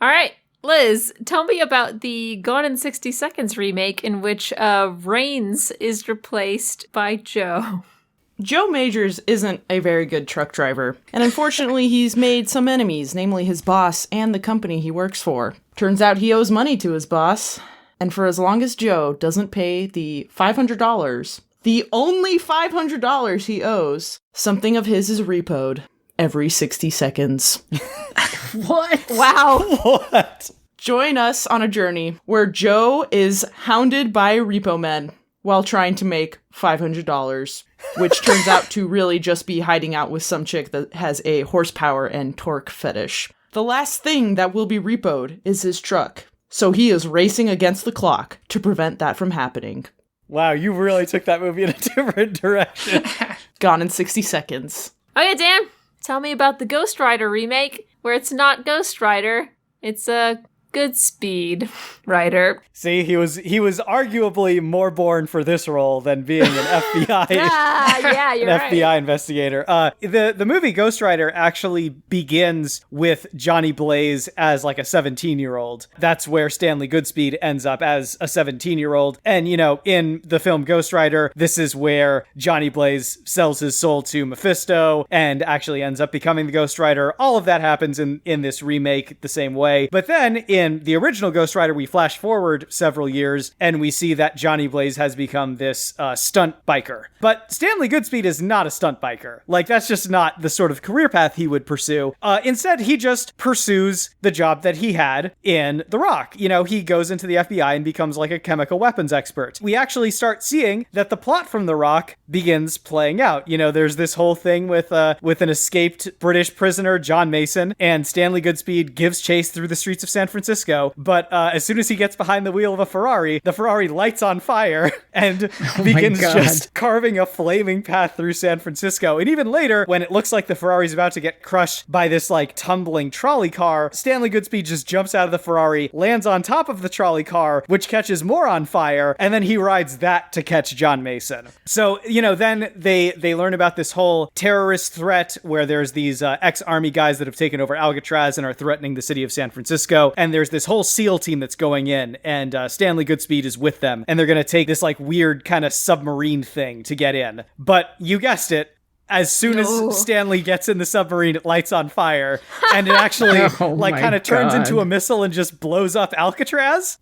right. Liz, tell me about the Gone in 60 Seconds remake in which Rains is replaced by Joe. Joe Majors isn't a very good truck driver, and unfortunately he's made some enemies, namely his boss and the company he works for. Turns out he owes money to his boss, and for as long as Joe doesn't pay the $500, the only $500 he owes, something of his is repoed every 60 seconds. What? Wow. What? Join us on a journey where Joe is hounded by repo men. while trying to make $500, which turns out to really just be hiding out with some chick that has a horsepower and torque fetish. The last thing that will be repoed is his truck, so he is racing against the clock to prevent that from happening. Wow, you really took that movie in a different direction. Gone in 60 seconds. Okay, Dan, tell me about the Ghost Rider remake, where it's not Ghost Rider, it's a Goodspeed writer. See, he was arguably more born for this role than being an FBI. Yeah, you're right. FBI investigator. The movie Ghost Rider actually begins with Johnny Blaze as like a 17-year-old. That's where Stanley Goodspeed ends up as a 17-year-old. And, you know, in the film Ghost Rider, this is where Johnny Blaze sells his soul to Mephisto and actually ends up becoming the Ghost Rider. All of that happens in this remake the same way. But then in the original Ghost Rider, we flash forward several years and we see that Johnny Blaze has become this stunt biker. But Stanley Goodspeed is not a stunt biker. Like, that's just not the sort of career path he would pursue. Instead, he just pursues the job that he had in The Rock. You know, he goes into the FBI and becomes like a chemical weapons expert. We actually start seeing that the plot from The Rock begins playing out. You know, there's this whole thing with an escaped British prisoner, John Mason, and Stanley Goodspeed gives chase through the streets of San Francisco. But as soon as he gets behind the wheel of a Ferrari, the Ferrari lights on fire and begins just carving a flaming path through San Francisco. And even later, when it looks like the Ferrari's about to get crushed by this like tumbling trolley car, Stanley Goodspeed just jumps out of the Ferrari, lands on top of the trolley car, which catches more on fire, and then he rides that to catch John Mason. So, you know, then they learn about this whole terrorist threat where there's these ex-army guys that have taken over Alcatraz and are threatening the city of San Francisco. And there's this whole SEAL team that's going in, and Stanley Goodspeed is with them, and they're going to take this like weird kind of submarine thing to get in. But you guessed it, as soon as Stanley gets in the submarine, it lights on fire, and it actually kind of turns into a missile and just blows up Alcatraz.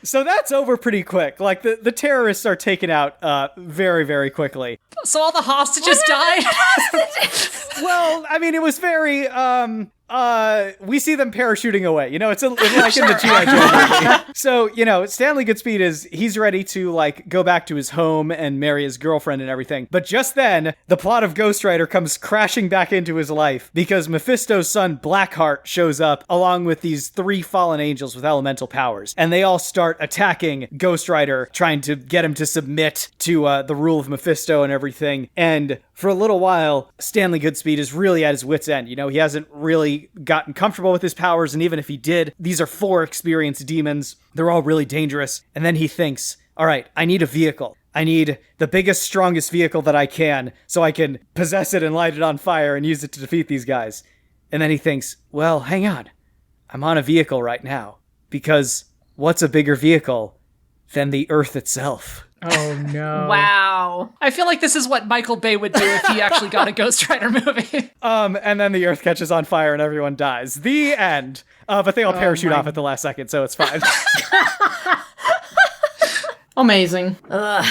So that's over pretty quick. Like, the terrorists are taken out very, very quickly. So all the hostages died? Well, I mean, it was very, we see them parachuting away. You know, it's like in the G.I. Joe movie. So, you know, Stanley Goodspeed he's ready to, like, go back to his home and marry his girlfriend and everything. But just then, the plot of Ghost Rider comes crashing back into his life because Mephisto's son, Blackheart, shows up along with these 3 fallen angels with elemental powers. And they all start attacking Ghost Rider, trying to get him to submit to the rule of Mephisto and everything. And for a little while, Stanley Goodspeed is really at his wit's end. You know, he hasn't really gotten comfortable with his powers, and even if he did, these are 4 experienced demons. They're all really dangerous. And then he thinks, all right, I need a vehicle. I need the biggest, strongest vehicle that I can so I can possess it and light it on fire and use it to defeat these guys. And then he thinks, well, hang on. I'm on a vehicle right now. Because what's a bigger vehicle than the Earth itself? Oh, no. Wow. I feel like this is what Michael Bay would do if he actually got a Ghost Rider movie. And then the Earth catches on fire and everyone dies. The end. But they all parachute off at the last second, so it's fine. Amazing. Now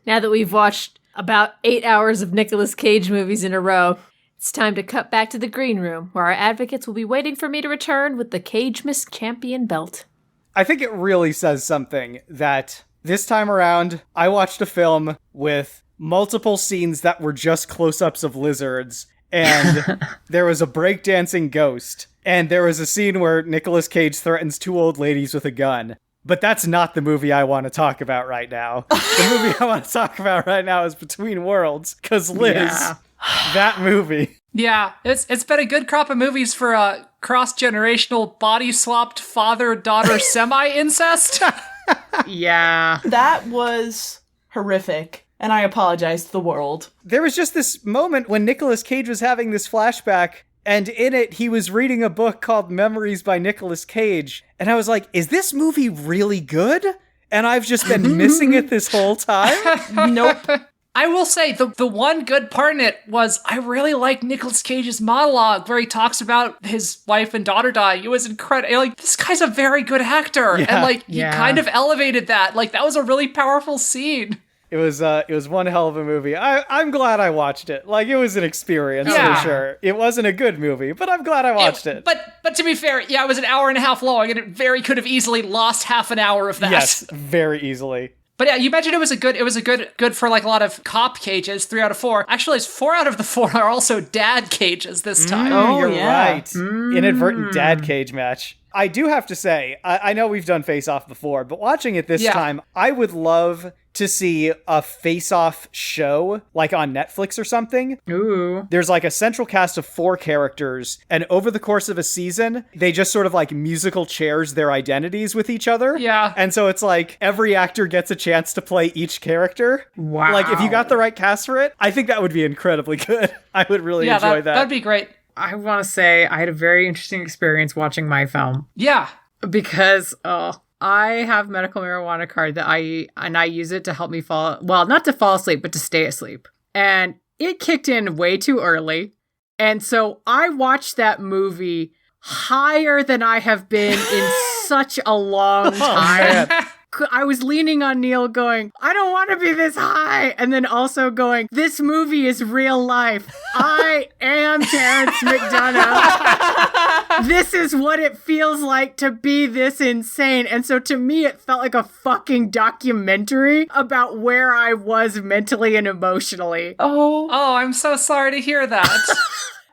that we've watched about 8 hours of Nicolas Cage movies in a row, it's time to cut back to the green room, where our advocates will be waiting for me to return with the Cage Miss Champion belt. I think it really says something that this time around, I watched a film with multiple scenes that were just close-ups of lizards, and there was a breakdancing ghost, and there was a scene where Nicolas Cage threatens 2 old ladies with a gun. But that's not the movie I want to talk about right now. The movie I want to talk about right now is Between Worlds, because Liz, that movie. Yeah, it's been a good crop of movies for cross-generational body-swapped father-daughter semi-incest. Yeah. That was horrific, and I apologize to the world. There was just this moment when Nicolas Cage was having this flashback, and in it, he was reading a book called Memories by Nicolas Cage, and I was like, is this movie really good? And I've just been missing it this whole time? Nope. I will say, the one good part in it was I really like Nicolas Cage's monologue where he talks about his wife and daughter dying. It was incredible. Like, this guy's a very good actor. Yeah. And, like, he kind of elevated that. Like, that was a really powerful scene. It was one hell of a movie. I'm glad I watched it. Like, it was an experience for sure. It wasn't a good movie, but I'm glad I watched it. But to be fair, yeah, it was an hour and a half long, and it very could have easily lost half an hour of that. Yes, very easily. But yeah, you mentioned it was a good for like a lot of cop cages, 3 out of 4. Actually, it's 4 out of the 4 are also dad cages this time. Oh, You're yeah. right. Inadvertent dad cage match. I do have to say, I know we've done Face Off before, but watching it this time, I would love to see a Face Off show, like on Netflix or something. Ooh. There's like a central cast of 4 characters, and over the course of a season, they just sort of like musical chairs their identities with each other. Yeah. And so it's like every actor gets a chance to play each character. Wow. Like if you got the right cast for it, I think that would be incredibly good. I would really enjoy that. That'd be great. I want to say I had a very interesting experience watching my film Yeah. because I have medical marijuana card that I use it to help me not to fall asleep, but to stay asleep. And it kicked in way too early. And so I watched that movie higher than I have been in such a long time. I was leaning on Neil going, I don't want to be this high. And then also going, this movie is real life. I am Terrence McDonagh. This is what it feels like to be this insane. And so to me, it felt like a fucking documentary about where I was mentally and emotionally. Oh. Oh, I'm so sorry to hear that.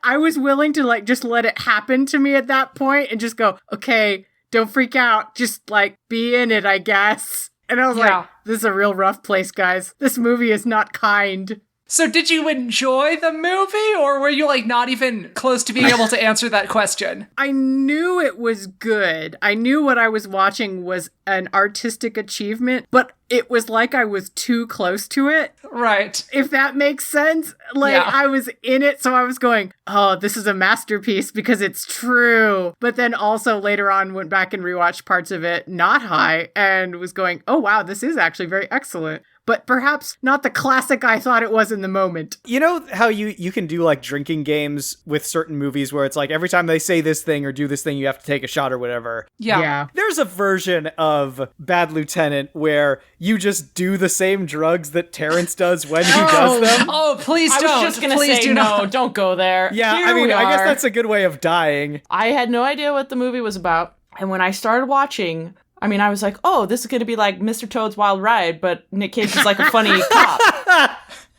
I was willing to like just let it happen to me at that point and just go, okay, don't freak out. Just like be in it, I guess. And I was like, this is a real rough place, guys. This movie is not kind. So did you enjoy the movie, or were you like not even close to being able to answer that question? I knew it was good. I knew what I was watching was an artistic achievement, but it was like I was too close to it. Right. If that makes sense. Like I was in it, so I was going, oh, this is a masterpiece because it's true. But then also later on went back and rewatched parts of it not high and was going, oh wow, this is actually very excellent. But perhaps not the classic I thought it was in the moment. You know how you can do like drinking games with certain movies where it's like every time they say this thing or do this thing, you have to take a shot or whatever. Yeah. There's a version of Bad Lieutenant where you just do the same drugs that Terrence does when he does them. Oh, please don't. I was just gonna Please say do no, not. don't go there. Yeah, Here I mean, we I guess are. that's a good way of dying. I had no idea what the movie was about. And when I started watching, I mean, I was like, oh, this is going to be like Mr. Toad's Wild Ride, but Nick Cage is like a funny cop.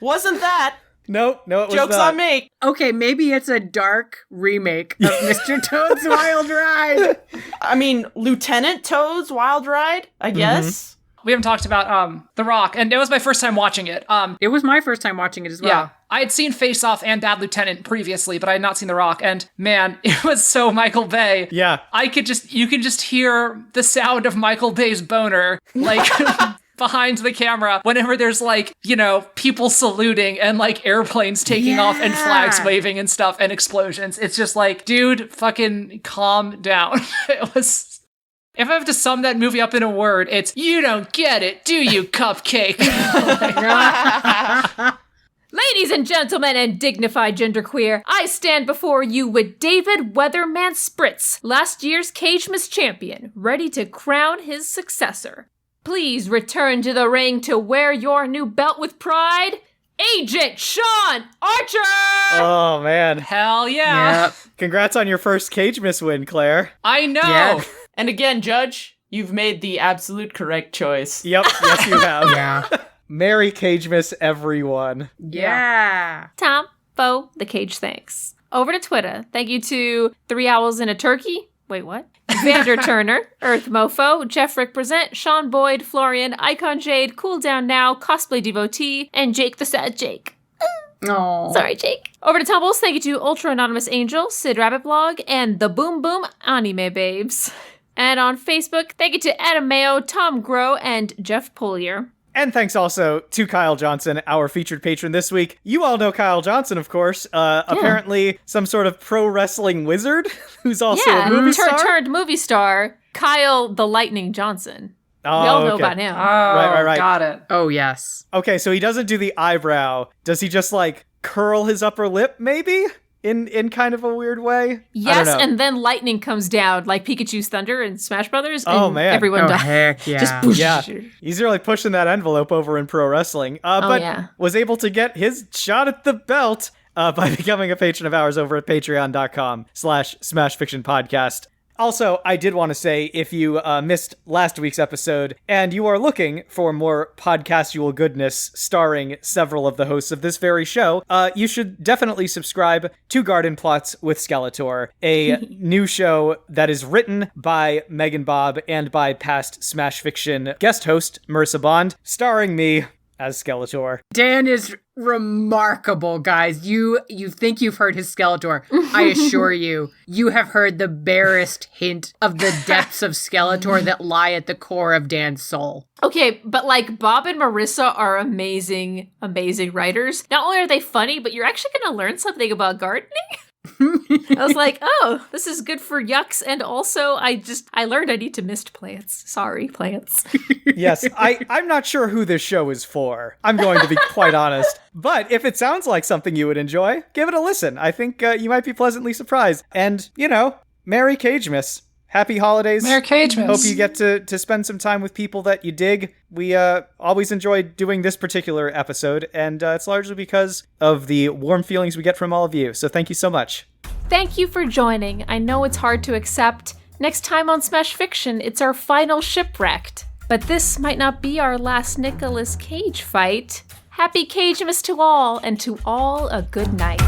Wasn't that? No, it was Joke's not. on me. Okay, maybe it's a dark remake of Mr. Toad's Wild Ride. I mean, Lieutenant Toad's Wild Ride, I guess. We haven't talked about The Rock, and it was my first time watching it. It was my first time watching it as well. Yeah. I had seen Face Off and Bad Lieutenant previously, but I had not seen The Rock, and man, it was so Michael Bay. Yeah. You can just hear the sound of Michael Bay's boner, like, behind the camera whenever there's like, you know, people saluting and like airplanes taking off and flags waving and stuff and explosions. It's just like, dude, fucking calm down. It was... If I have to sum that movie up in a word, it's, you don't get it, do you, cupcake? Ladies and gentlemen and dignified genderqueer, I stand before you with David Weatherman Spritz, last year's Cage Miss champion, ready to crown his successor. Please return to the ring to wear your new belt with pride, Agent Sean Archer! Oh, man. Hell yeah. Yep. Congrats on your first Cage Miss win, Claire. I know. Yeah. And again, Judge, you've made the absolute correct choice. Yep, yes you have. Yeah. Merry Cage Miss, everyone. Yeah. Tom, Bo, the Cage thanks. Over to Twitter. Thank you to 3 Owls and a Turkey. Wait, what? Vander Turner, Earth Mofo, Jeff Rick Present, Sean Boyd, Florian, Icon Jade, Cool Down Now, Cosplay Devotee, and Jake the Sad Jake. Oh. Sorry, Jake. Over to Tumbles, thank you to Ultra Anonymous Angel, Sid Rabbit Blog, and the Boom Boom Anime Babes. And on Facebook, thank you to Adam Mayo, Tom Groh, and Jeff Polier. And thanks also to Kyle Johnson, our featured patron this week. You all know Kyle Johnson, of course. Apparently some sort of pro wrestling wizard who's also a movie star. Turned movie star, Kyle the Lightning Johnson. Oh, We all know okay. about him. Oh, Right. Got it. Oh, yes. Okay, so he doesn't do the eyebrow. Does he just, like, curl his upper lip, maybe? In kind of a weird way? Yes, I don't know. and then lightning comes down like Pikachu's thunder in Smash Brothers. Oh, and man. everyone Oh, dies. heck yeah. Just boosh. Yeah, he's really pushing that envelope over in pro wrestling. But yeah. was able to get his shot at the belt by becoming a patron of ours over at patreon.com/smashfictionpodcast. Also, I did want to say, if you missed last week's episode and you are looking for more podcastual goodness starring several of the hosts of this very show, you should definitely subscribe to Garden Plots with Skeletor, a new show that is written by Megan Bob and by past Smash Fiction guest host Marissa Bond, starring me as Skeletor. Dan is remarkable, guys. You think you've heard his Skeletor. I assure you, you have heard the barest hint of the depths of Skeletor that lie at the core of Dan's soul. Okay, but like Bob and Marissa are amazing writers. Not only are they funny, but you're actually going to learn something about gardening. I was like, oh, this is good for yucks, and also I learned I need to mist plants. Sorry, plants. Yes, I'm not sure who this show is for. I'm going to be quite honest. But if it sounds like something you would enjoy, give it a listen. I think you might be pleasantly surprised. And, Merry Cagemas. Happy holidays. Merry Cagemas. Hope you get to spend some time with people that you dig. We always enjoy doing this particular episode, and it's largely because of the warm feelings we get from all of you. So thank you so much. Thank you for joining. I know it's hard to accept. Next time on Smash Fiction, it's our final shipwrecked. But this might not be our last Nicolas Cage fight. Happy Cagemas to all, and to all a good night.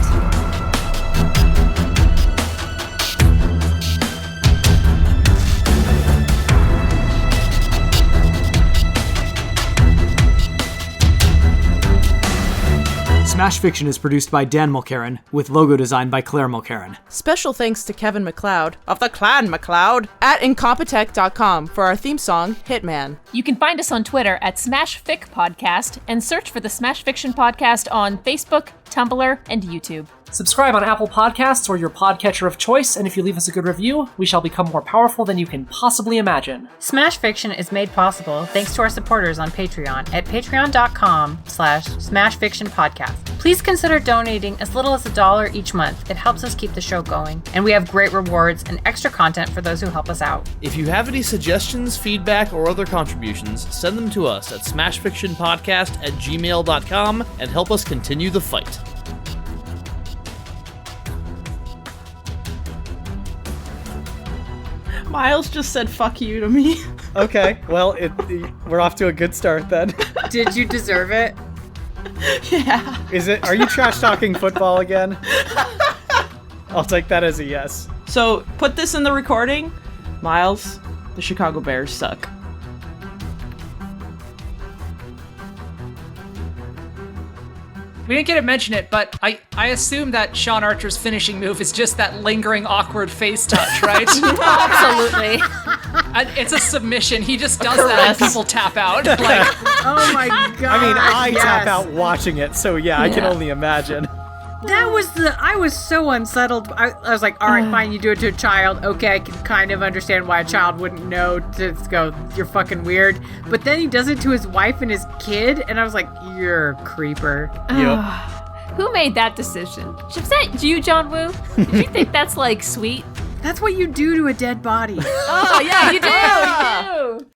Smash Fiction is produced by Dan Mulcairn, with logo design by Claire Mulcairn. Special thanks to Kevin MacLeod of the Clan MacLeod at Incompetech.com for our theme song, Hitman. You can find us on Twitter at SmashFic Podcast and search for the Smash Fiction Podcast on Facebook, Tumblr, and YouTube. Subscribe on Apple Podcasts or your podcatcher of choice, and if you leave us a good review, we shall become more powerful than you can possibly imagine. Smash Fiction is made possible thanks to our supporters on Patreon at patreon.com/smashfictionpodcast. Please consider donating as little as $1 each month. It helps us keep the show going, and we have great rewards and extra content for those who help us out. If you have any suggestions, feedback, or other contributions, send them to us at smashfictionpodcast@gmail.com and help us continue the fight. Miles just said fuck you to me. Okay, well, we're off to a good start then. Did you deserve it? Yeah. Are you trash talking football again? I'll take that as a yes. So, put this in the recording. Miles, the Chicago Bears suck. We didn't get to mention it, but I assume that Sean Archer's finishing move is just that lingering, awkward face touch, right? Absolutely. It's a submission. He just does that and people tap out. Like, Oh my god. I mean, I yes. tap out watching it, so yeah, I can only imagine. I was so unsettled. I was like, all right, fine, you do it to a child. Okay, I can kind of understand why a child wouldn't know to go, you're fucking weird. But then he does it to his wife and his kid, and I was like, you're a creeper. Yep. Who made that decision? Was that you, John Woo? Did you think that's, like, sweet? That's what you do to a dead body. Oh, yeah, you did.